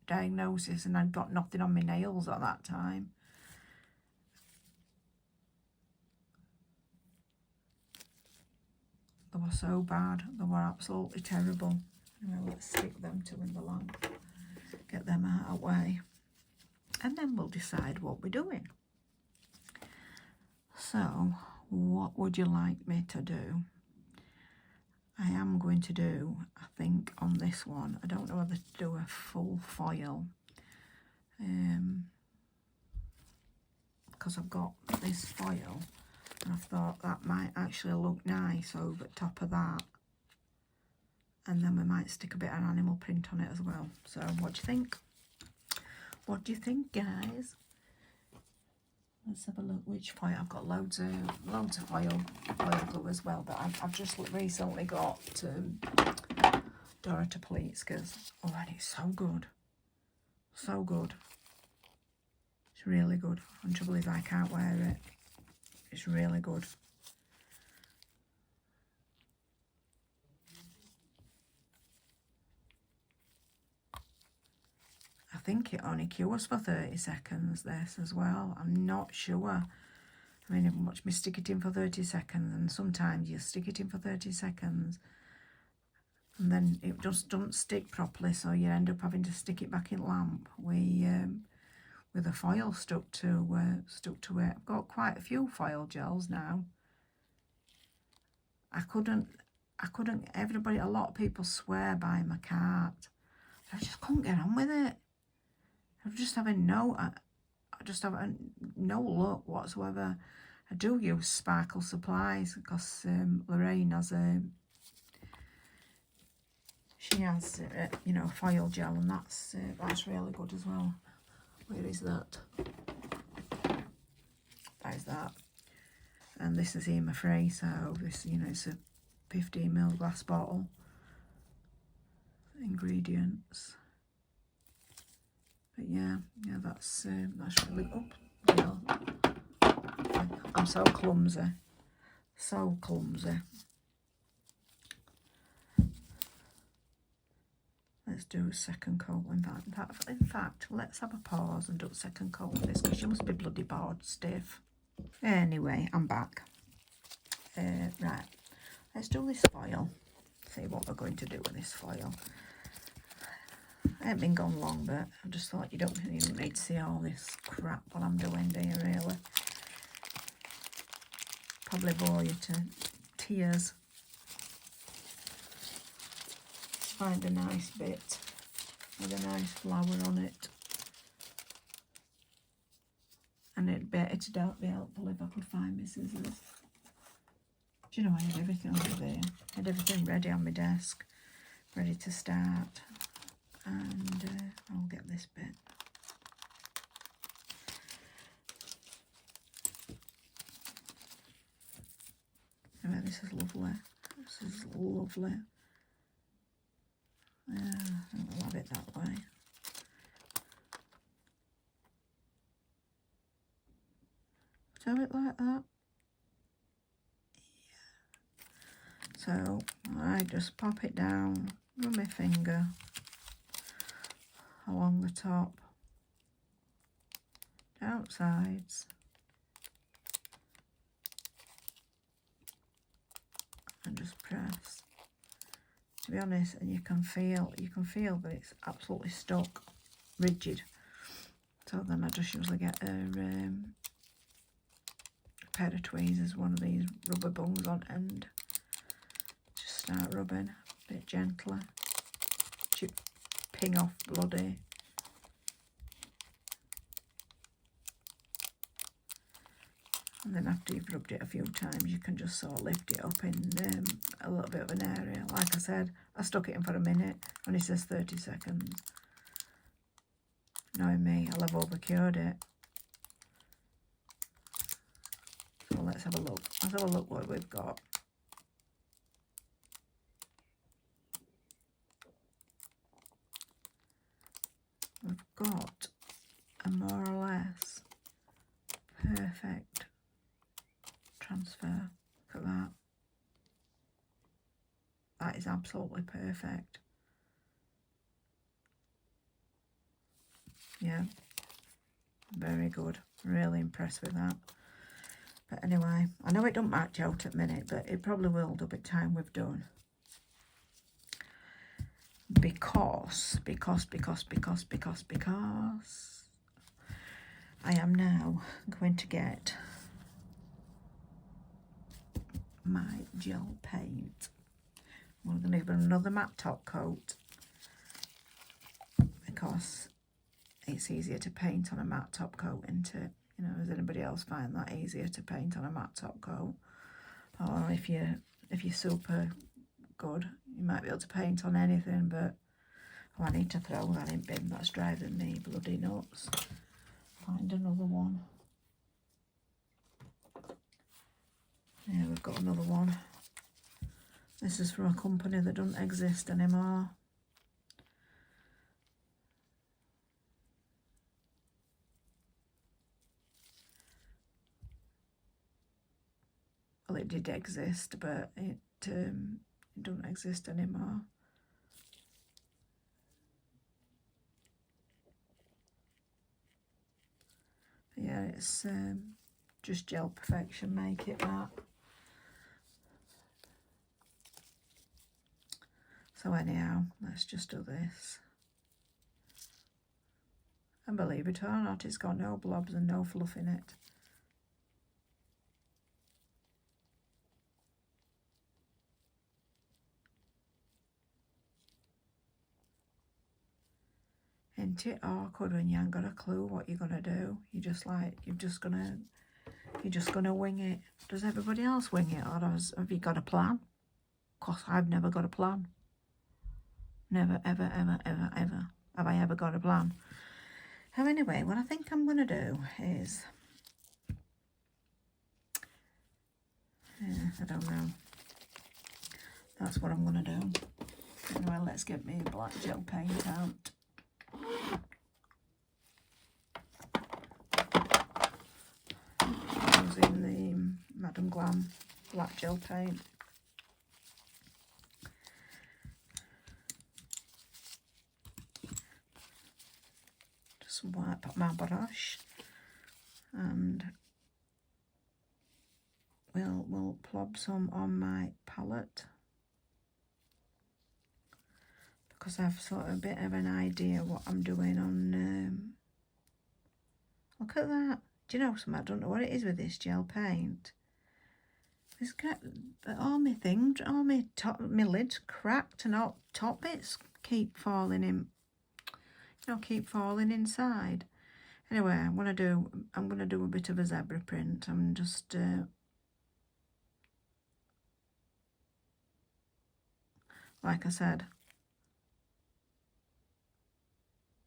diagnosis, and I'd got nothing on my nails at that time. They were so bad, they were absolutely terrible. Anyway, let's stick them two in the lamp, get them out of the way, and then we'll decide what we're doing. So, what would you like me to do? I am going to do, I think on this one, I don't know whether to do a full foil, because I've got this foil, and I thought that might actually look nice over top of that, and then we might stick a bit of an animal print on it as well. So what do you think? What do you think, guys? Let's have a look which foil. I've got loads of foil glue as well, but I've just recently got Dorota Politska's. Oh, and it's so good. So good. It's really good. And trouble is I can't wear it. It's really good. I think it only cures for 30 seconds, this as well. I'm not sure. I mean, watch me stick it in for 30 seconds, and sometimes you stick it in for 30 seconds and then it just doesn't stick properly, so you end up having to stick it back in lamp with a foil stuck to it. I've got quite a few foil gels now. I couldn't, a lot of people swear by my cart. I just couldn't get on with it. I'm just having no luck whatsoever. I do use Sparkle Supplies because Lorraine has foil gel, and that's really good as well. Where is that? That is that. And this is EMA free, so this, it's a 15ml glass bottle. Ingredients. But yeah, that's really good. I'm so clumsy. So clumsy. Let's do a second coat. In fact, let's have a pause and do a second coat of this, because you must be bloody bored stiff. Anyway, I'm back. Right, let's do this foil. See what we're going to do with this foil. I haven't been gone long, but I just thought you don't need to see all this crap what I'm doing, do you, really? Probably bore you to tears. Find a nice bit with a nice flower on it. And it'd be helpful if I could find my scissors. Do you know, I had everything over there. I had everything ready on my desk, ready to start. And I'll get this bit. Anyway, this is lovely. This is lovely. Yeah, I'll have it that way. Do it like that. Yeah. So I just pop it down with my finger along the top, down sides, and just press. To be honest, and you can feel that it's absolutely stuck, rigid. So then I just usually get a pair of tweezers, one of these rubber bungs on end. Just start rubbing a bit gentler. Ping off bloody. And then after you've rubbed it a few times, you can just sort of lift it up in a little bit of an area. Like I said, I stuck it in for a minute, and it says 30 seconds. Knowing me, I'll have over-cured it. So let's have a look. Let's have a look what we've got. We've got a more or less perfect transfer. Look at that. That is absolutely perfect. Yeah, very good. Really impressed with that. But anyway, I know it don't match out at the minute, but it probably will do by the time we've done. Because I am now going to get my gel paint. We're going to give it another matte top coat because it's easier to paint on a matte top coat, isn't it? You know, does anybody else find that easier to paint on a matte top coat? Or if you're super good, you might be able to paint on anything, but oh, I need to throw that in bin. That's driving me bloody nuts. Find another one. Yeah, we've got another one. This is from a company that doesn't exist anymore. Well, it did exist, but it doesn't exist anymore. Yeah, it's just Gel Perfection, make it that. So anyhow, let's just do this. And believe it or not, it's got no blobs and no fluff in it. Isn't it awkward when you ain't got a clue what you're gonna do? You're just gonna wing it. Does everybody else wing it, or have you got a plan? Of course, I've never got a plan. Never, ever, ever, ever, ever have I ever got a plan. So anyway, what I think I'm gonna do is, I don't know. That's what I'm gonna do. Anyway, let's get me black gel paint out. Using the Madam Glam black gel paint. Just wipe up my brush, and we'll plop some on my palette, because I've sort of a bit of an idea what I'm doing on. Look at that. Do you know something? I don't know what it is with this gel paint. It's got all my things, all my lids cracked, and all top bits keep falling in. You know, keep falling inside. Anyway, I'm gonna do a bit of a zebra print. I'm just like I said,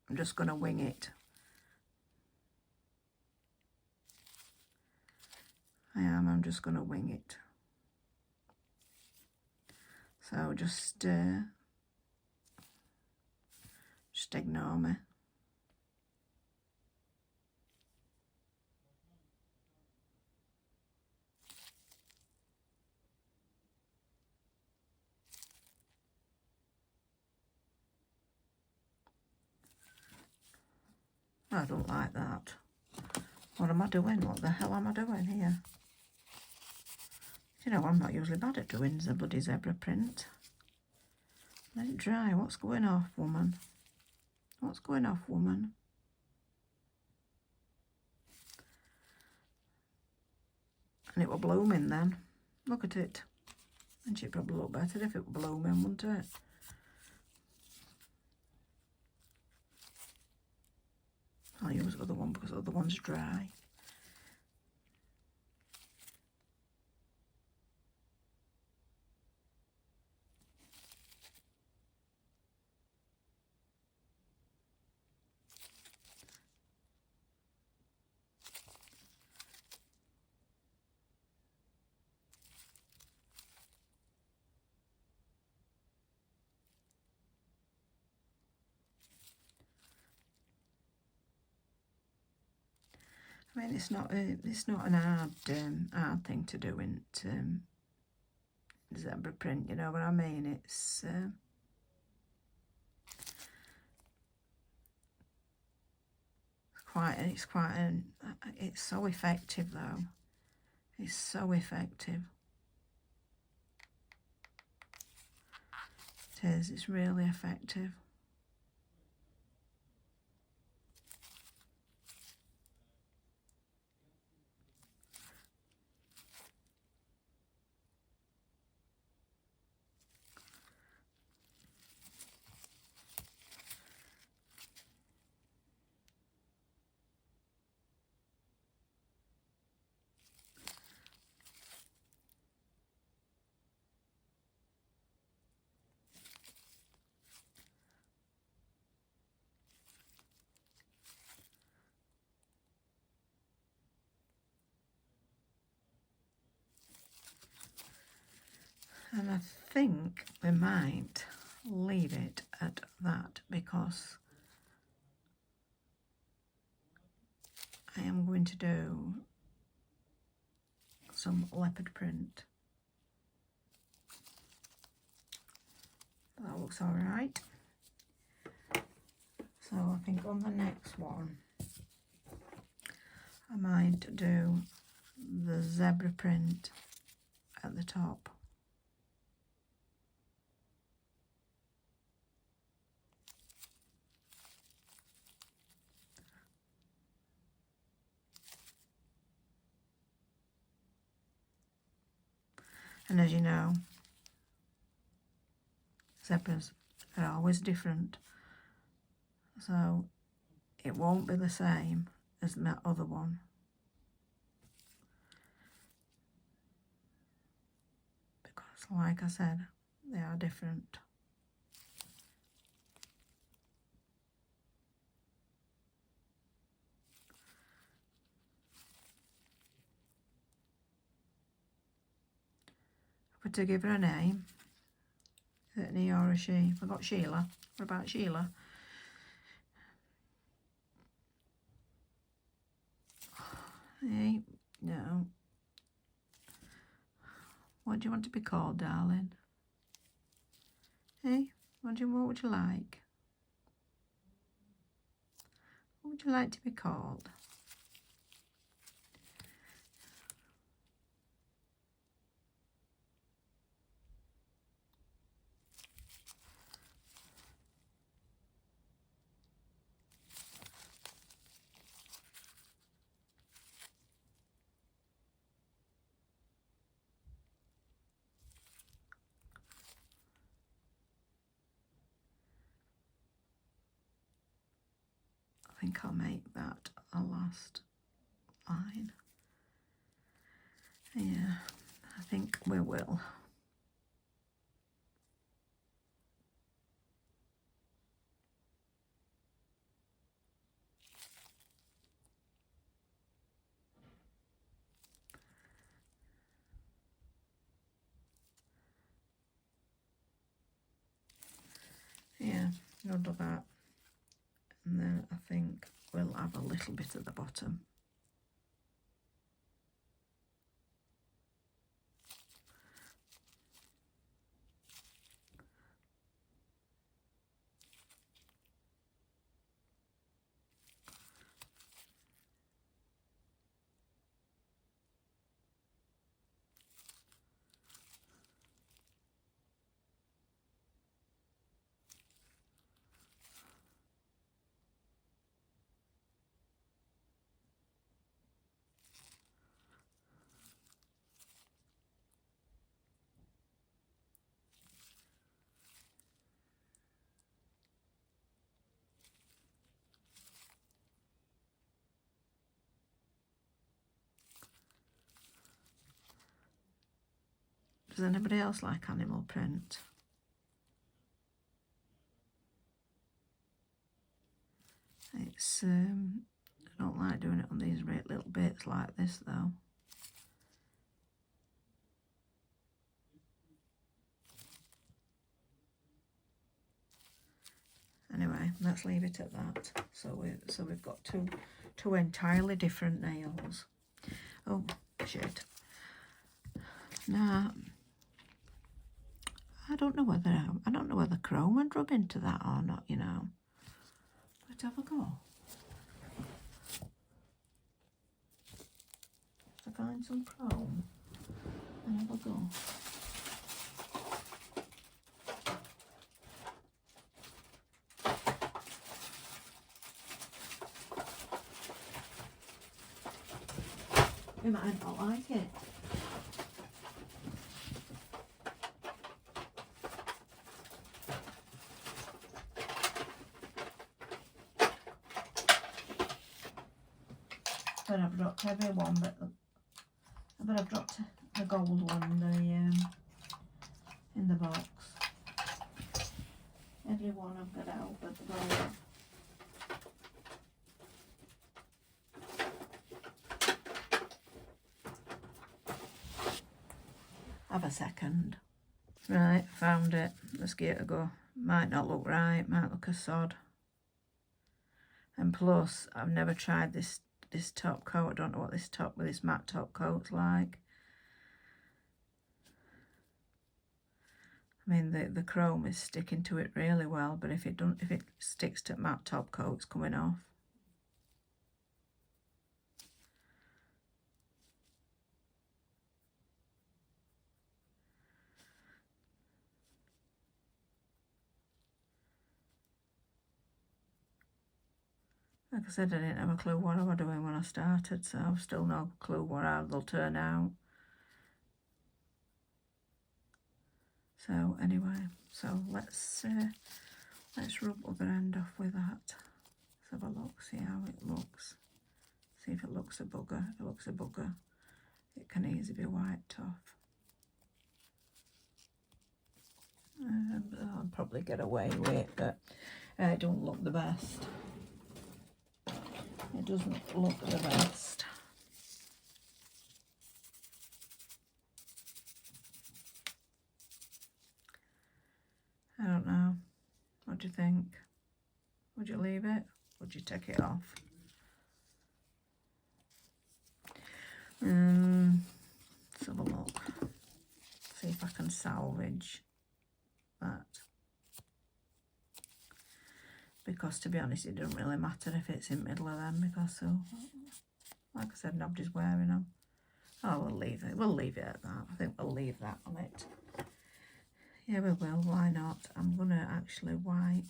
I'm just gonna wing it. I'm just gonna wing it. So just ignore me. I don't like that. What am I doing? What the hell am I doing here? You know, I'm not usually bad at doing the bloody zebra print. Let it dry. What's going off, woman? What's going off, woman? And it were blooming then. Look at it. And she'd probably look better if it were blooming, wouldn't it? I'll use the other one because the other one's dry. I mean, it's not an hard thing to do in zebra print. You know what I mean? It's it's so effective though. It's so effective. It is. It's really effective. And I think we might leave it at that because I am going to do some leopard print. That looks all right. So I think on the next one, I might do the zebra print at the top. And as you know, zebras are always different, so it won't be the same as that other one. Because like I said, they are different. But to give her a name, is it an he or a she? We've got Sheila. What about Sheila? Hey, no. What do you want to be called, darling? Hey, what would you like? What would you like to be called? I think I'll make that a last line. Yeah, I think we will. Yeah, we'll do that. And then I think we'll have a little bit at the bottom. Does anybody else like animal print? It's I don't like doing it on these little bits like this though. Anyway, let's leave it at that. So we've got two entirely different nails. Oh shit. Now I don't know whether chrome would rub into that or not, you know. Let's have a go. To find some chrome and have a go. You might not like it. But I've dropped every one, but I've dropped the gold one in the box. Every one I've got out, but the gold. Have a second. Right, found it. Let's give it a go. Might not look right, might look a sod. And plus, I've never tried this top coat. I don't know what this matte top coat's like. I mean, the chrome is sticking to it really well, but if it sticks to matte top coat, it's coming off. Like I said, I didn't have a clue what I was doing when I started, so I've still no clue how they'll turn out. So anyway, so let's rub other end off with that. Let's have a look, see how it looks. See if it looks a bugger. If it looks a bugger, it can easily be wiped off. I'll probably get away with it, but it don't look the best. It doesn't look the best. I don't know. What do you think? Would you leave it? Would you take it off? Let's have a look. See if I can salvage that. Because to be honest, it doesn't really matter if it's in the middle of them, because like I said, nobody's wearing them. Oh, we'll leave it. We'll leave it at that. I think we'll leave that on it. Yeah, we will. Why not? I'm gonna actually wipe.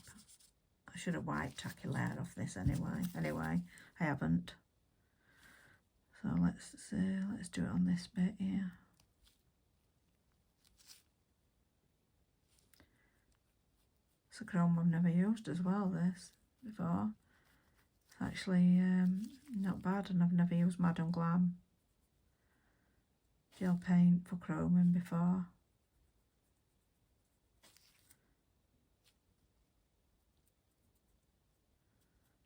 I should have wiped tacky layer off this anyway. Anyway, I haven't. So let's do it on this bit here. It's a chrome I've never used as well, this, before. It's actually not bad, and I've never used Madam Glam gel paint for chroming before.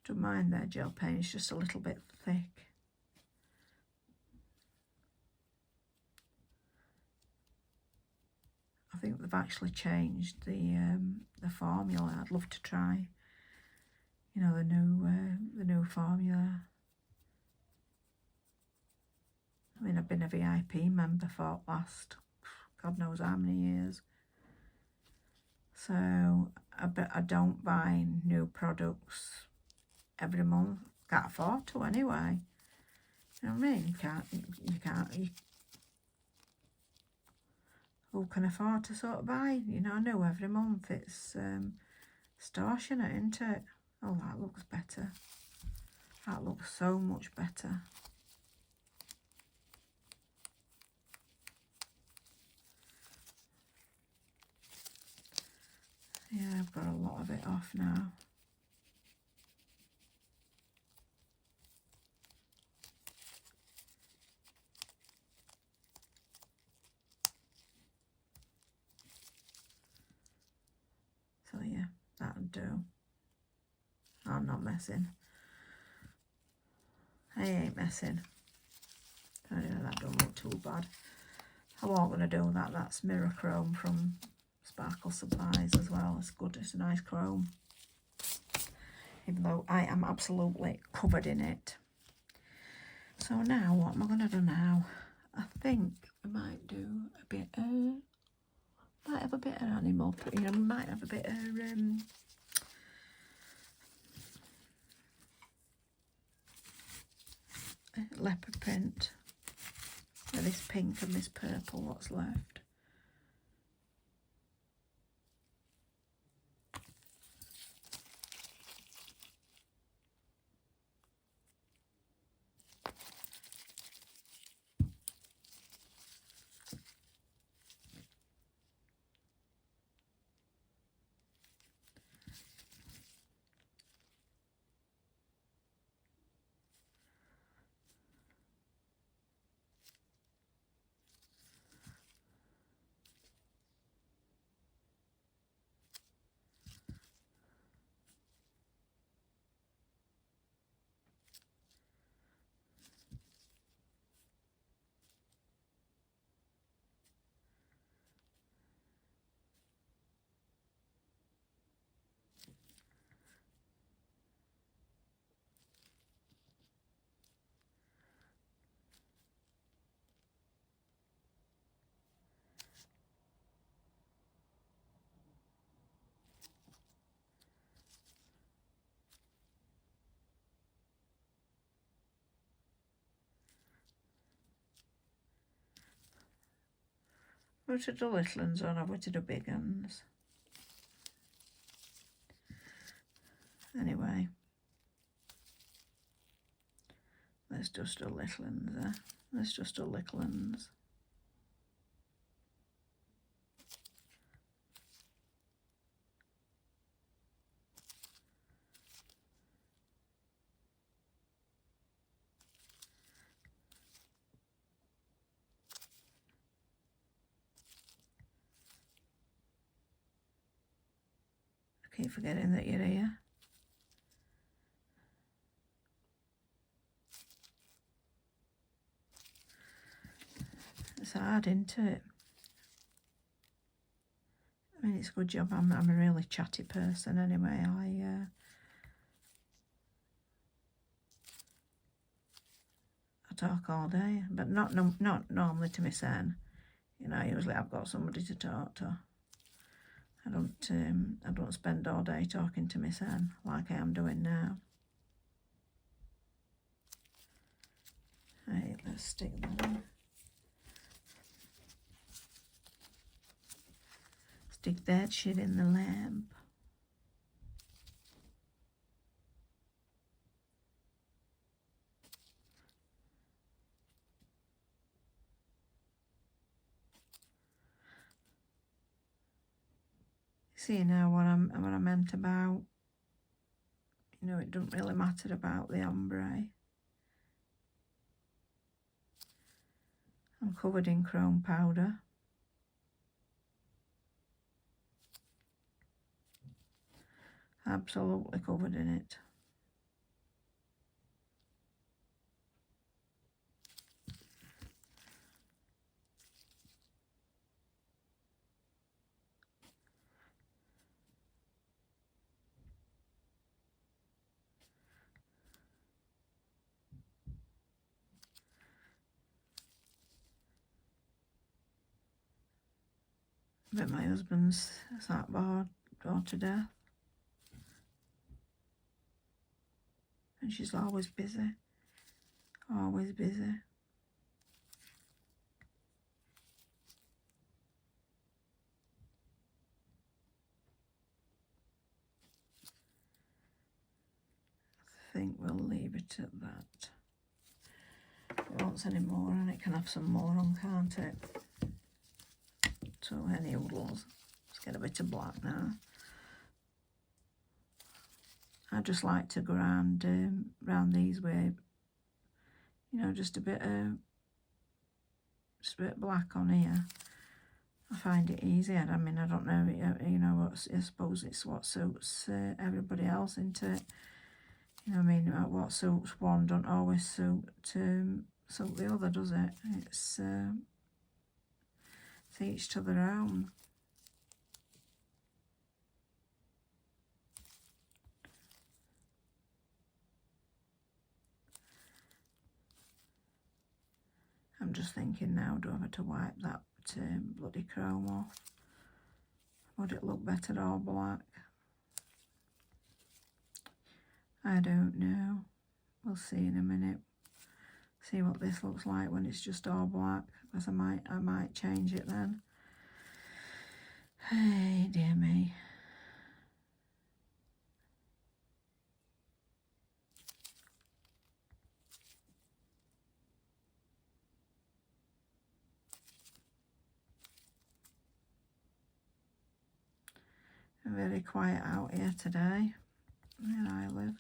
Don't mind their gel paint, it's just a little bit thick. I think they've actually changed the formula. I'd love to try, you know, the new formula. I mean, I've been a VIP member for last God knows how many years. So I don't buy new products every month. Can't afford to anyway. You know what I mean? You can't. Who can afford to sort of buy, you know, new every month? It's extortionate, isn't it? Oh, that looks better. That looks so much better. Yeah, I've got a lot of it off now. So yeah, that'll do. I'm not messing. I ain't messing. I know that don't look too bad. I won't gonna do that. That's mirror chrome from Sparkle Supplies as well. It's good. It's a nice chrome. even though I am absolutely covered in it. So now, what am I going to do now? I think we might do a bit might have a bit of animal, you know, we might have a bit of leopard print with this pink and this purple what's left. We're to do little ones or have we to do big ones? Anyway, let's just do little ones. Let's just do little ones. I keep forgetting that you're here. It's hard, isn't it? I mean, it's a good job. I'm a really chatty person anyway. I talk all day, but not normally to my son. You know, usually I've got somebody to talk to. I don't spend all day talking to my son like I am doing now. Right, let's stick that in. Stick that shit in the lamp. See now what I meant about, you know, it doesn't really matter about the ombre. I'm covered in chrome powder. Absolutely covered in it. But my husband's sat bored to death. And she's always busy. Always busy. I think we'll leave it at that. If it wants any more and it can have some more on, can't it? So any oodles. Let's get a bit of black now. I just like to go round these with, you know, just a bit of black on here. I find it easier. I mean, I don't know, you know, I suppose it's what suits everybody else, isn't it? You know what I mean? What suits one don't always suit the other, does it? It's each to their own. I'm just thinking now, do I have to wipe that bloody chrome off? Would it look better all black? I don't know. We'll see in a minute. See what this looks like when it's just all black, because I might change it then. Hey, dear me. Very quiet out here today, where I live.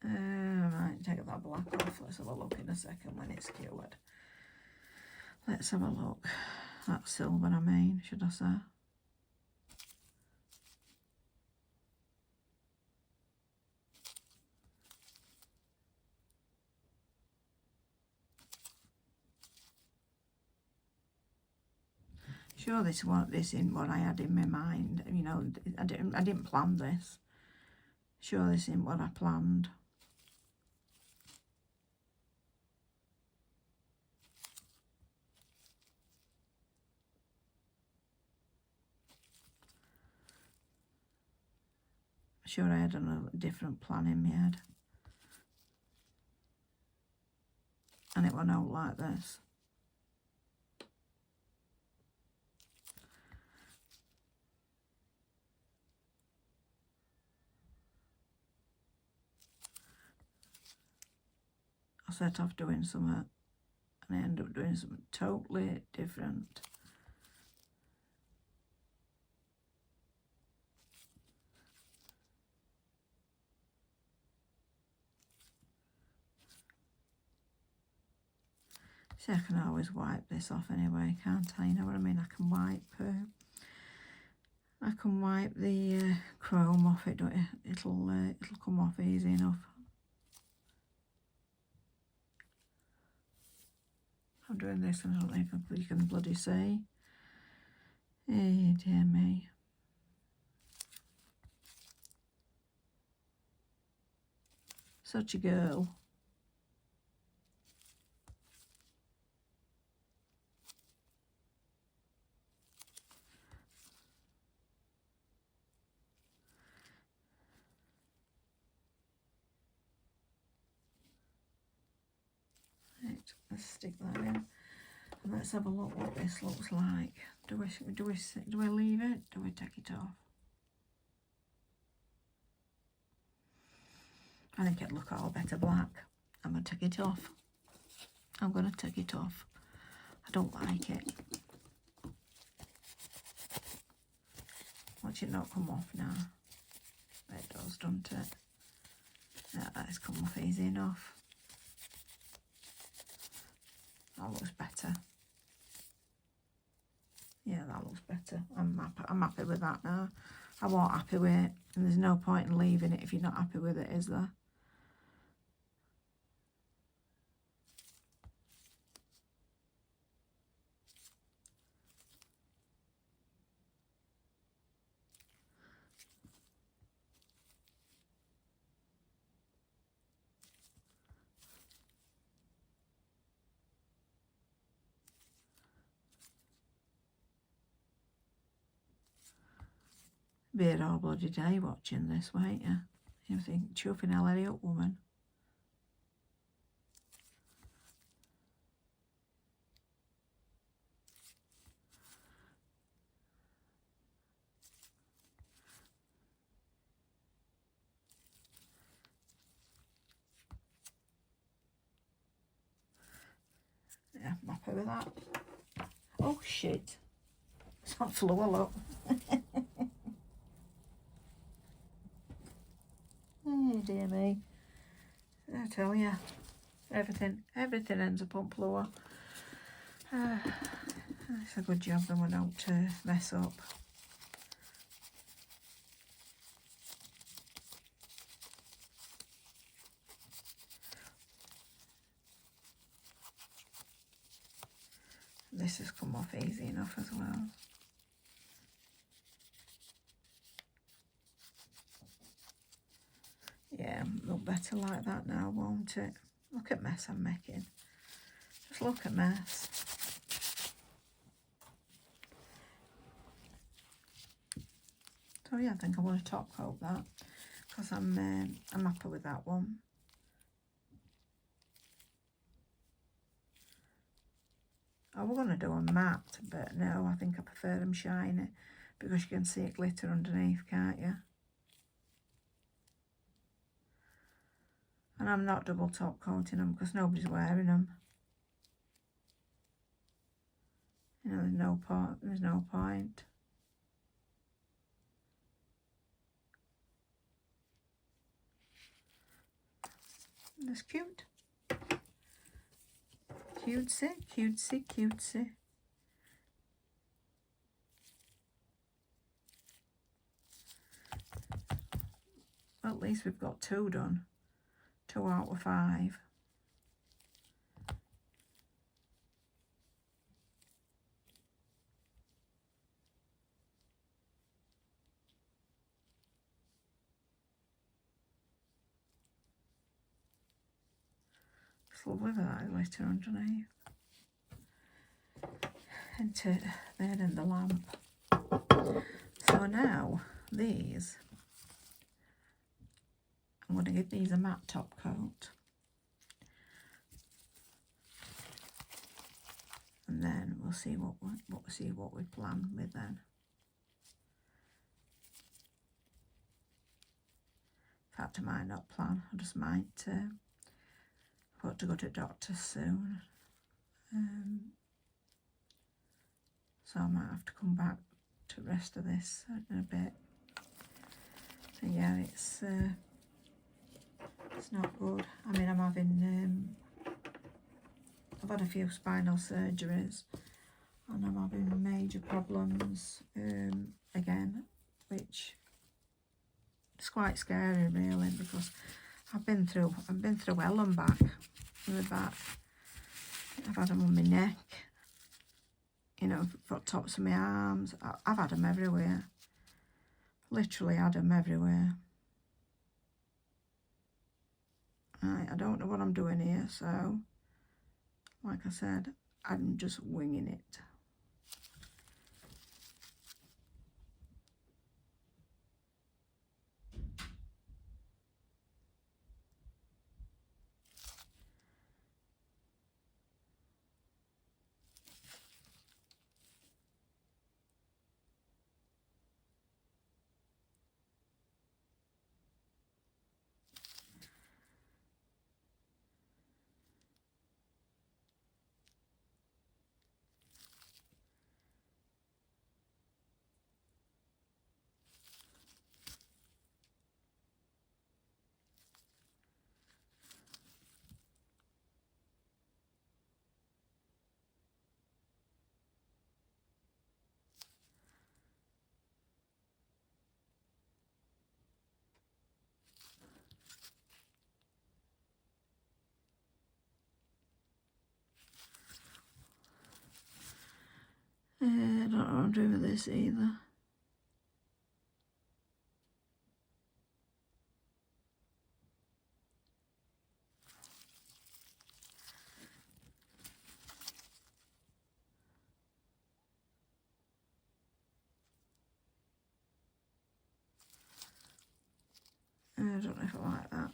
I might take that black off. Let's have a look in a second when it's cured. Let's have a look. That's silver, I mean, should I say. Sure, this isn't what I had in my mind. You know, I didn't plan this. Sure, this isn't what I planned. Sure, I had a different plan in my head. And it went out like this. I set off doing something and I ended up doing something totally different. See, I can always wipe this off anyway, can't I? You know what I mean? I can wipe the chrome off it, don't it? It'll come off easy enough. I'm doing this and I don't think you can bloody see. Hey, dear me. Such a girl. Right, let's stick that in. And let's have a look what this looks like. Do we leave it? Do we take it off? I think it'd look all better black. I'm going to take it off. I'm going to take it off. I don't like it. Watch it not come off now. It does, doesn't it? Yeah, that's come off easy enough. That looks better. Yeah, that looks better. I'm happy with that now. I wasn't happy with it, and there's no point in leaving it if you're not happy with it, is there? Be here all bloody day watching this, won't you? You think, chuffing hell up, woman. Yeah, I'm happy with that. Oh shit. It's on floor, look. Oh dear me. I tell you, everything ends up on floor. It's a good job then we don't mess up. this has come off easy enough as well. Yeah, look better like that now, won't it? Look at mess I'm making. Just look at mess. So yeah, I think I want to top coat that because I'm happy with that one. I was going to do a matte, but no, I think I prefer them shiny because you can see it glitter underneath, can't you? And I'm not double top coating them because nobody's wearing them. You know, there's no point. That's cute. Cutesy, cutesy, cutesy. Well, at least we've got 2 done. 2 out of 5. It's lovely with that glitter underneath. Isn't it? There in the lamp. So now, these, I'm going to give these a matte top coat. And then we'll see what we plan with then. In fact, I might not plan. I just might. I've got to go to doctor's soon, so I might have to come back to the rest of this in a bit. So yeah, it's not good. I mean, I'm having I've had a few spinal surgeries, and I'm having major problems again, which is quite scary really, because I've been through hell and back with the back. I've had them on my neck, you know, got tops of my arms. I've had them everywhere. Literally had them everywhere. I don't know what I'm doing here, so like I said, I'm just winging it. I don't know what I'm doing with this either. I don't know if I like that.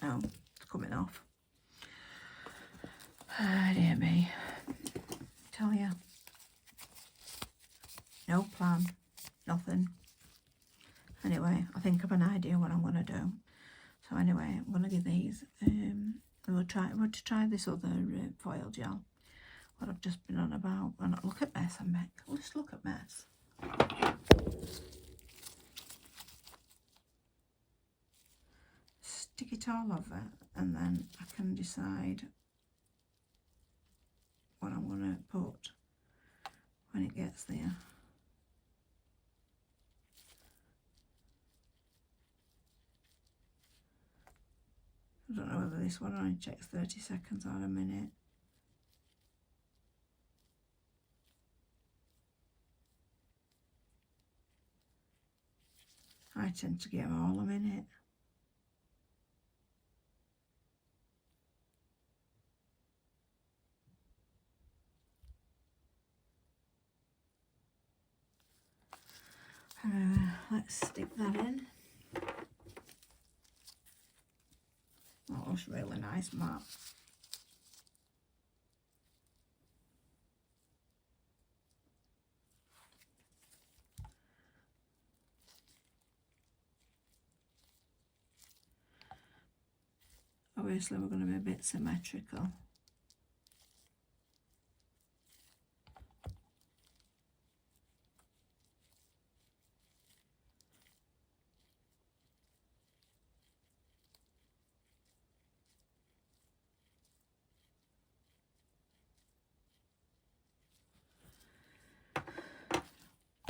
No, it's coming off. Dear me. Tell you. No plan. Nothing. Anyway, I think I've an idea what I'm going to do. So anyway, I'm going to give these, we'll try this other foil gel. What I've just been on about. And look at mess I make. Just look at mess. Stick it all over, and then I can decide what I'm going to put when it gets there. I don't know whether this one only takes 30 seconds or a minute. I tend to give them all a minute. Let's stick that in. That looks really nice, matte. Obviously we're going to be a bit symmetrical.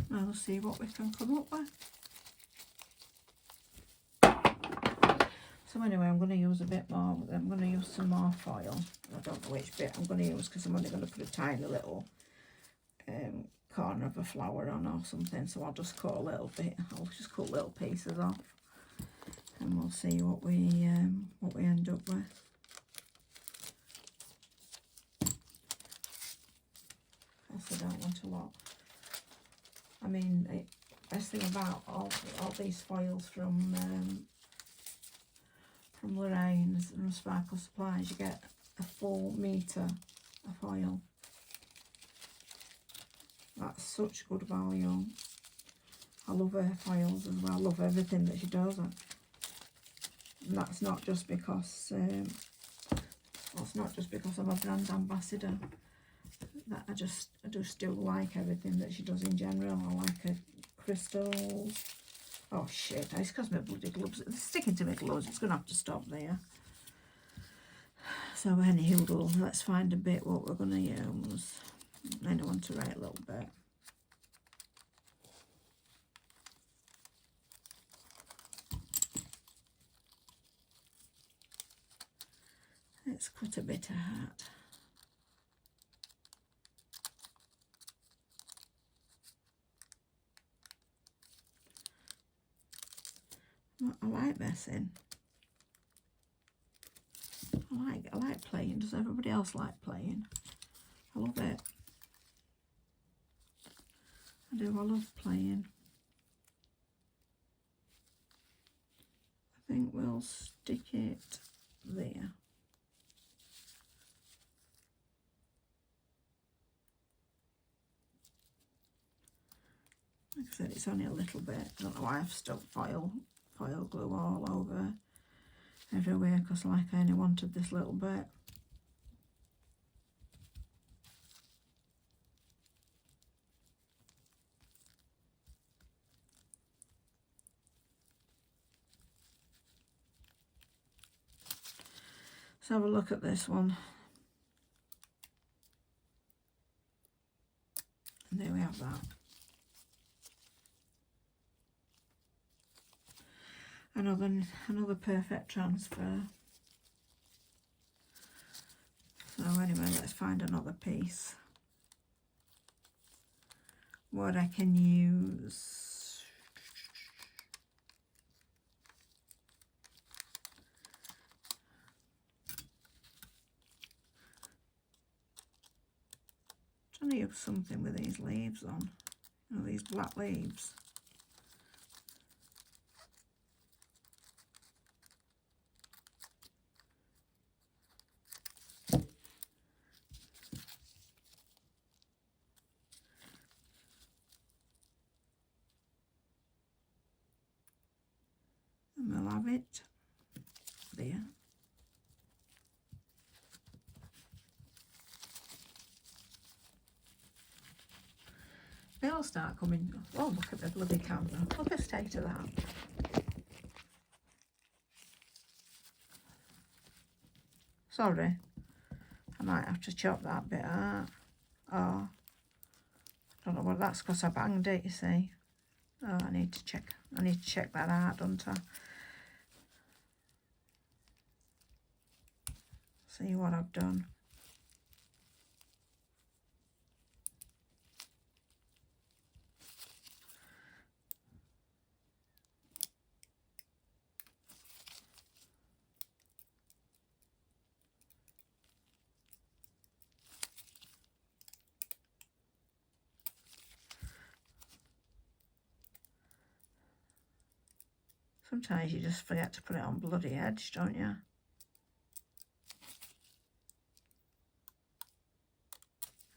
Now we'll see what we can come up with. So anyway, I'm going to use a bit more. I'm going to use some more foil. I don't know which bit I'm going to use because I'm only going to put a tiny little corner of a flower on or something. So I'll just cut a little bit. I'll just cut little pieces off, and we'll see what we end up with. I don't want a lot. I mean, the best thing about all these foils from Lorraine's and Sparkle Supplies, you get a full metre of foil. That's such good value. I love her foils as well. I love everything that she does. And that's not just because I'm a brand ambassador. That I just do like everything that she does in general. I like her crystals. Oh shit, it's because my bloody gloves are sticking to my gloves. It's going to have to stop there. So anywho, let's find a bit what we're going to use. I want to write a little bit. Let's cut a bit of heart. I like messing. I like playing. Does everybody else like playing? I love it. I do. I love playing. I think we'll stick it there. Like I said, it's only a little bit. I don't know why I've stuck foil glue all over everywhere, because like I only wanted this little bit. Let's have a look at this one. And there we have that. Another perfect transfer. So anyway, let's find another piece what I can use. I'm trying to use something with these leaves on, you know, these black leaves. And we'll have it there. They'll start coming. Oh, look at the bloody camera. Look at the state of that. Sorry. I might have to chop that bit out. Oh. I don't know what that's because I banged it, you see. Oh, I need to check that out, don't I? see what I've done. Sometimes you just forget to put it on bloody edge, don't you?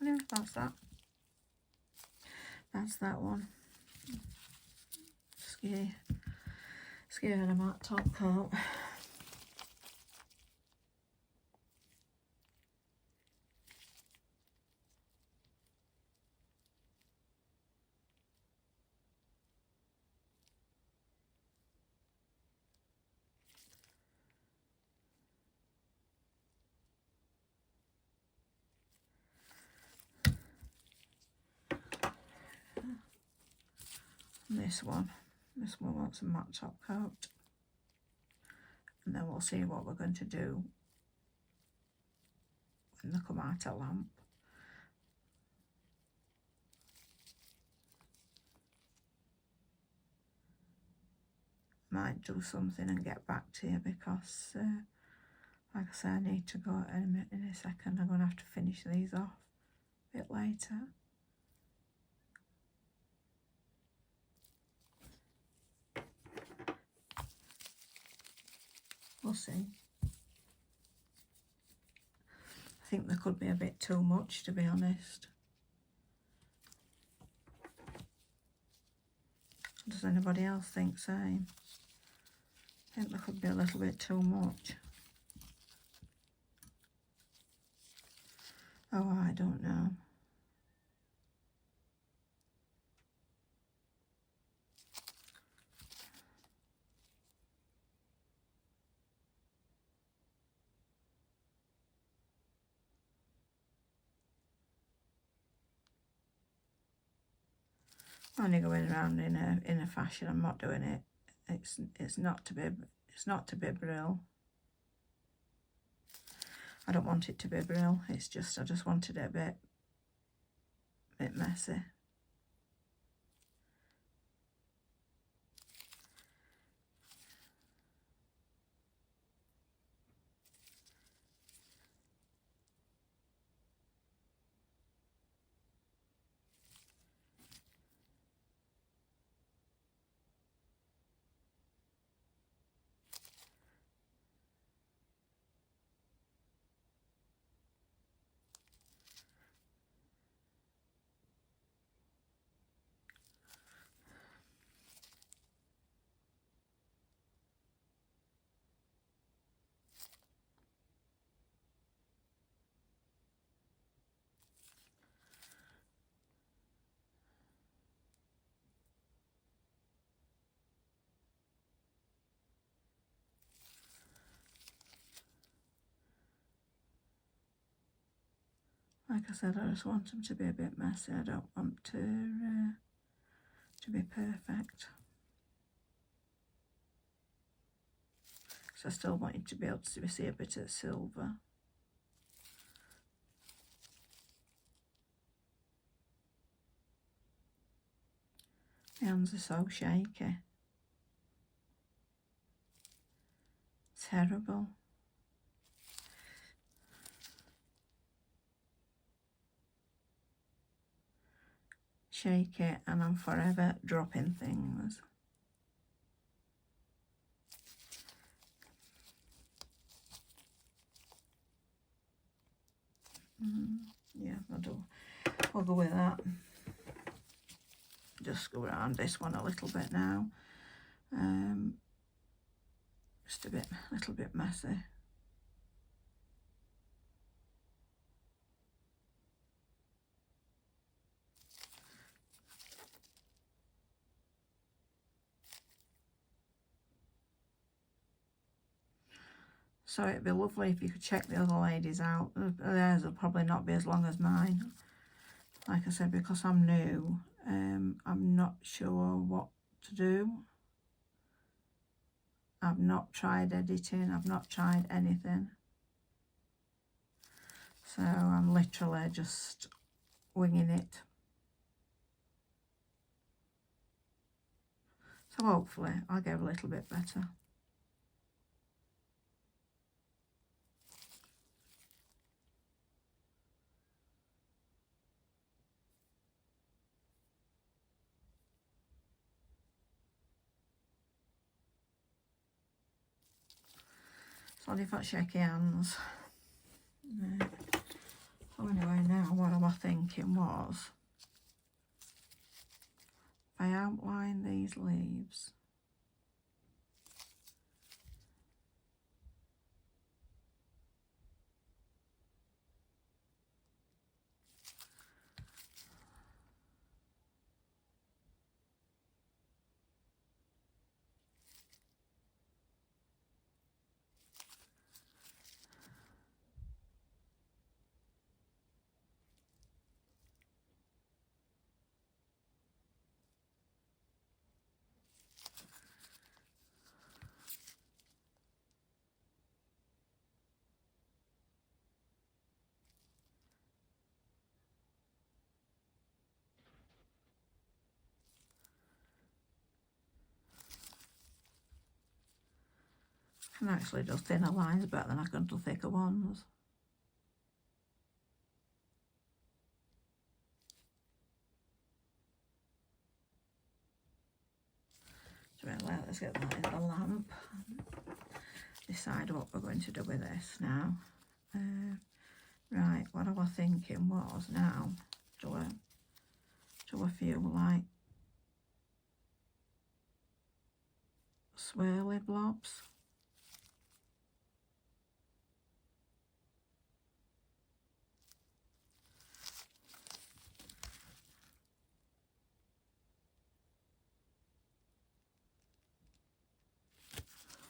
Yeah, that's that. That's that one. Scared of that top coat. And this one wants a matte top coat. And then we'll see what we're going to do when they come out of lamp. Might do something and get back to you because, like I said, I need to go in a second. I'm going to have to finish these off a bit later. We'll see. I think there could be a bit too much, to be honest. Does anybody else think same? I think there could be a little bit too much. Oh, I don't know. I'm only going around in a fashion. I'm not doing it. It's not to be brill. I don't want it to be brill. It's just I just wanted it a bit messy. Like I said, I just want them to be a bit messy. I don't want to be perfect. So I still want you to be able to see a bit of silver. My hands are so shaky. Terrible. Shake it and I'm forever dropping things. Yeah, I'll go with that. Just go around this one a little bit now. Just a little bit messy. So it'd be lovely if you could check the other ladies out. Theirs will probably not be as long as mine. Like I said, because I'm new, I'm not sure what to do. I've not tried editing, I've not tried anything. So I'm literally just winging it. So hopefully I'll get a little bit better. Sorry if I shaky hands. Right. So anyway, now what I was thinking was, if I outline these leaves, I can actually do thinner lines better than I can do thicker ones. So anyway, let's get that in the lamp. Decide what we're going to do with this now. Right, what I was thinking was now do a few like swirly blobs.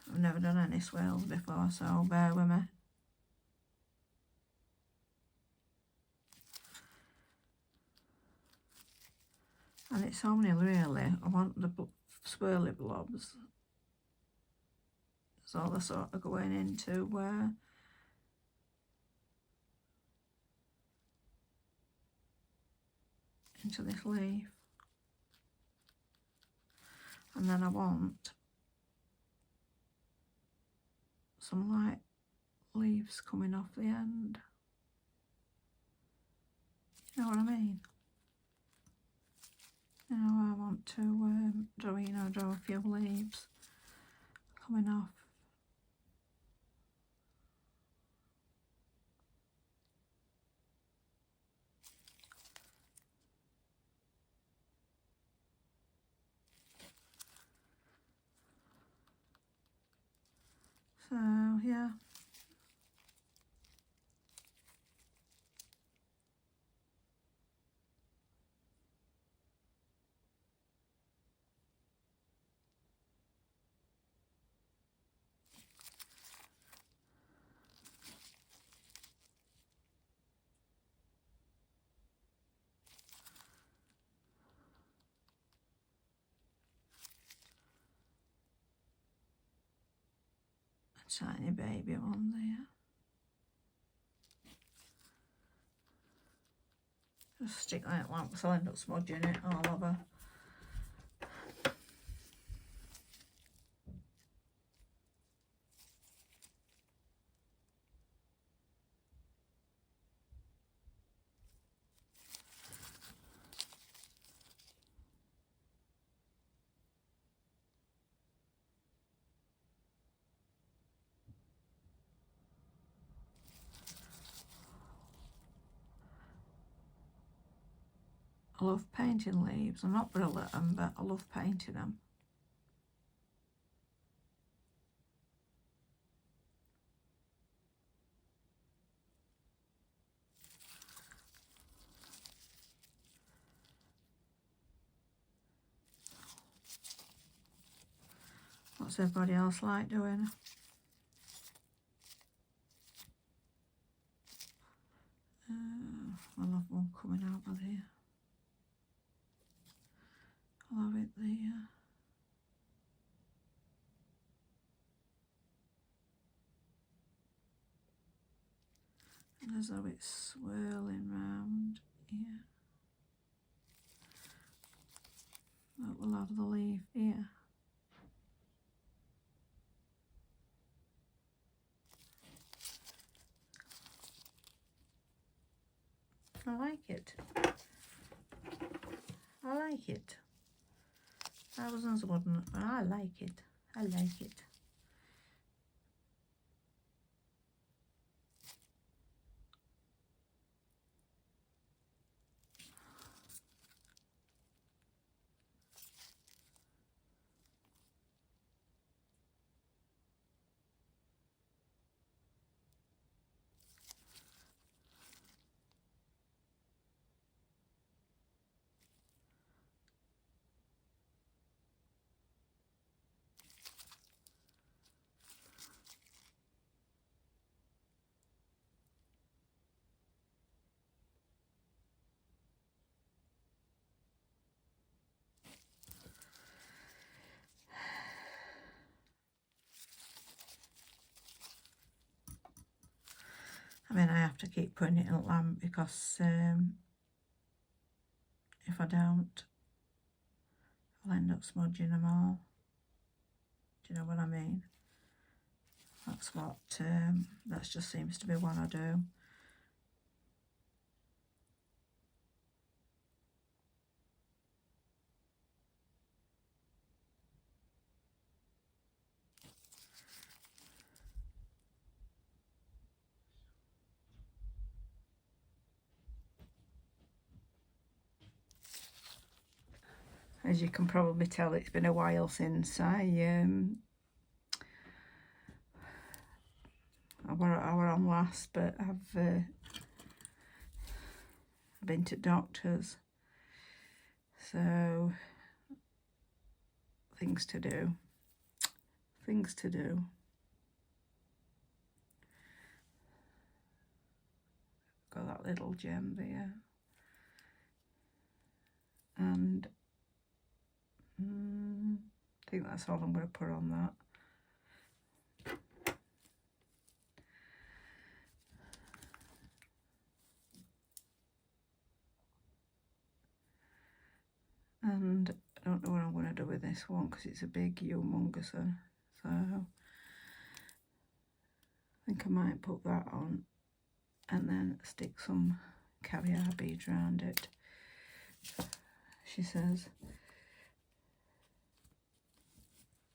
I've never done any swirls before, so bear with me. And it's only really, I want the swirly blobs, so they're sort of going into this leaf. And then I want some light leaves coming off the end. You know what I mean? Now I want to draw a few leaves coming off. So yeah. Tiny baby one there. Just stick that lamp because I'll end up smudging it all over. I love painting leaves. I'm not brilliant at them, but I love painting them. What's everybody else like doing? I love one coming out of here. I love it there. as though it's swirling round here. That will have the leaf here. I like it. I like it. Thousands wouldn't. I like it. I like it. I mean, I have to keep putting it in a lamp because if I don't, I'll end up smudging them all. Do you know what I mean? That's what, that just seems to be what I do. As you can probably tell, it's been a while since I were on last, but I've been to doctors, so things to do. Got that little gem there, and I think that's all I'm going to put on that. And I don't know what I'm going to do with this one because it's a big humongous one. So I think I might put that on and then stick some caviar beads around it. She says,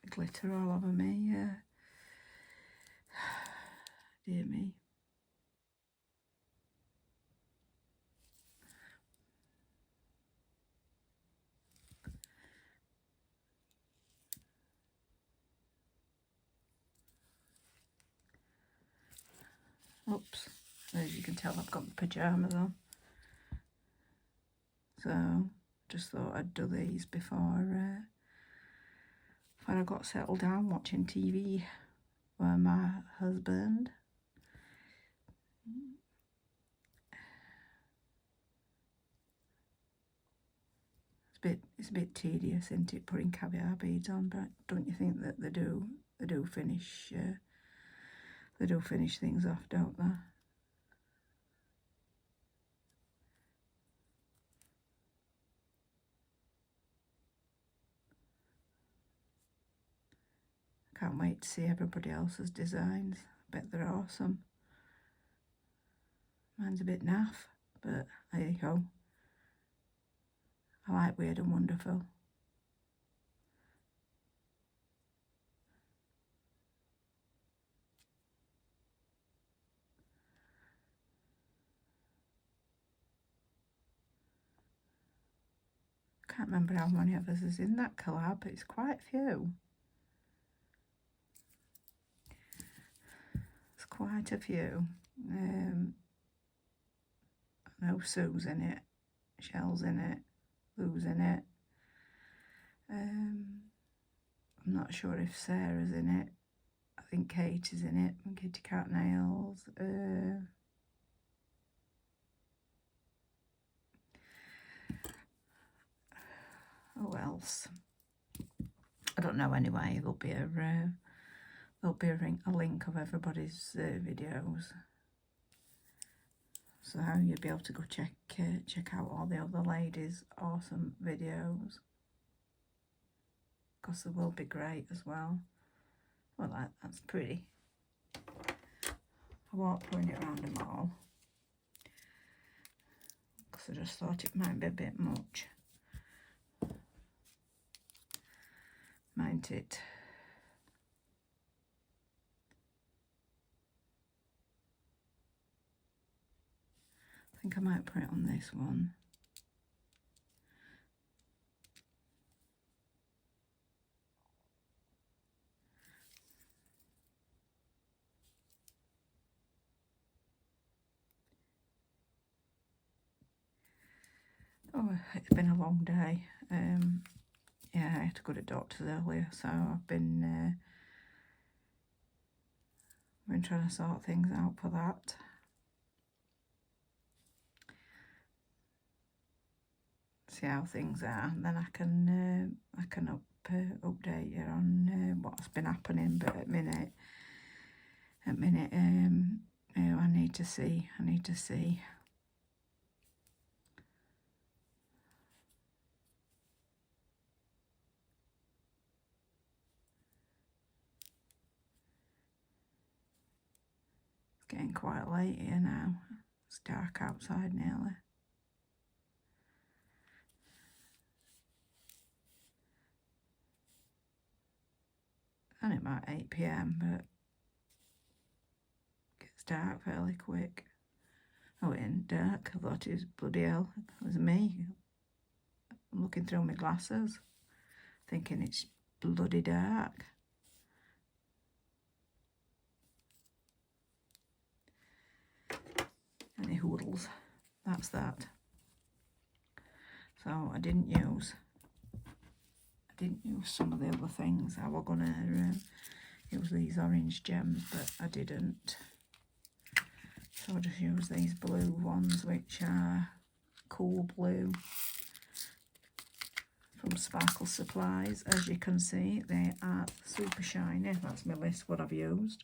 glitter all over me, yeah. Dear me. Oops, as you can tell, I've got my pyjamas on. So just thought I'd do these before I got settled down watching TV with my husband. It's a bit tedious, isn't it, putting caviar beads on? But don't you think that they do finish things off, don't they? Can't wait to see everybody else's designs. I bet they're awesome. Mine's a bit naff, but there you go. I like Weird and Wonderful. Can't remember how many of us is in that collab, but it's quite a few. It's quite a few. I know Sue's in it, Shell's in it, Lou's in it. I'm not sure if Sarah's in it. I think Kate is in it, and Kitty Cat Nails. Who else? I don't know anyway. There'll be a link of everybody's videos. So you'll be able to go check out all the other ladies' awesome videos, because they will be great as well. Well, that's pretty. I won't point it around them all, because I just thought it might be a bit much. Mightn't it? I think I might put it on this one. Oh, it's been a long day. Yeah, I had to go to doctor's earlier, so I've been trying to sort things out for that. See how things are, and then I can update you on what's been happening. But at minute, I need to see. It's getting quite late here now. It's dark outside nearly. Only about 8 PM, but it gets dark fairly quick. Oh, it ain't dark. I thought it was bloody hell. It was me. I'm looking through my glasses, thinking it's bloody dark. Any hoodles. That's that. So I didn't use some of the other things. I was gonna use these orange gems, but I didn't. So I just used these blue ones, which are Cool Blue from Sparkle Supplies. As you can see, they are super shiny. That's my list, what I've used.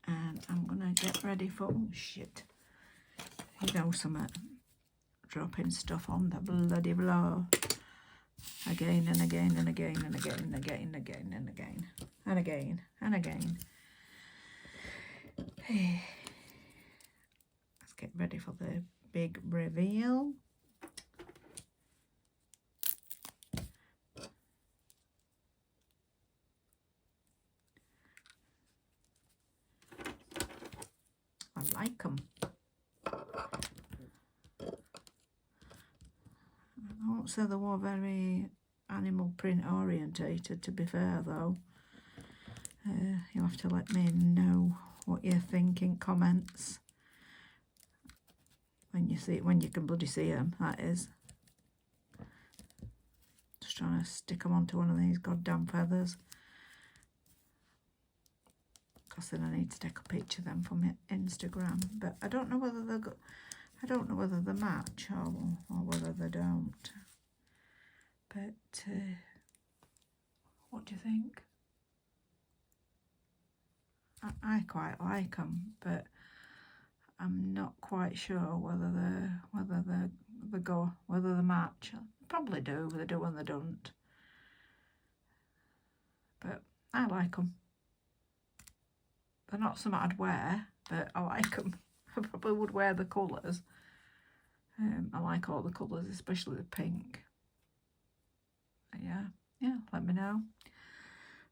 And I'm gonna get ready for, oh shit, you know, something, dropping stuff on the bloody floor again and again and again and again and again and again and again and again and again. Let's get ready for the big reveal. I like them. I won't say they were very animal print orientated, to be fair though. You'll have to let me know what you think in comments when you see, when you can bloody see them, that is. Just trying to stick them onto one of these goddamn feathers, because then I need to take a picture of them for my Instagram. But I don't know whether they're they match or whether they don't. But what do you think? I quite like them, but I'm not quite sure whether they match. Probably do. They do and they don't. But I like them. They're not something I'd wear, but I like them. I probably would wear the colours. I like all the colours, especially the pink. But yeah, let me know.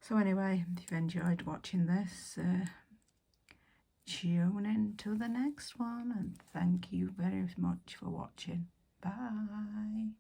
So anyway, if you've enjoyed watching this, tune in to the next one, and thank you very much for watching. Bye.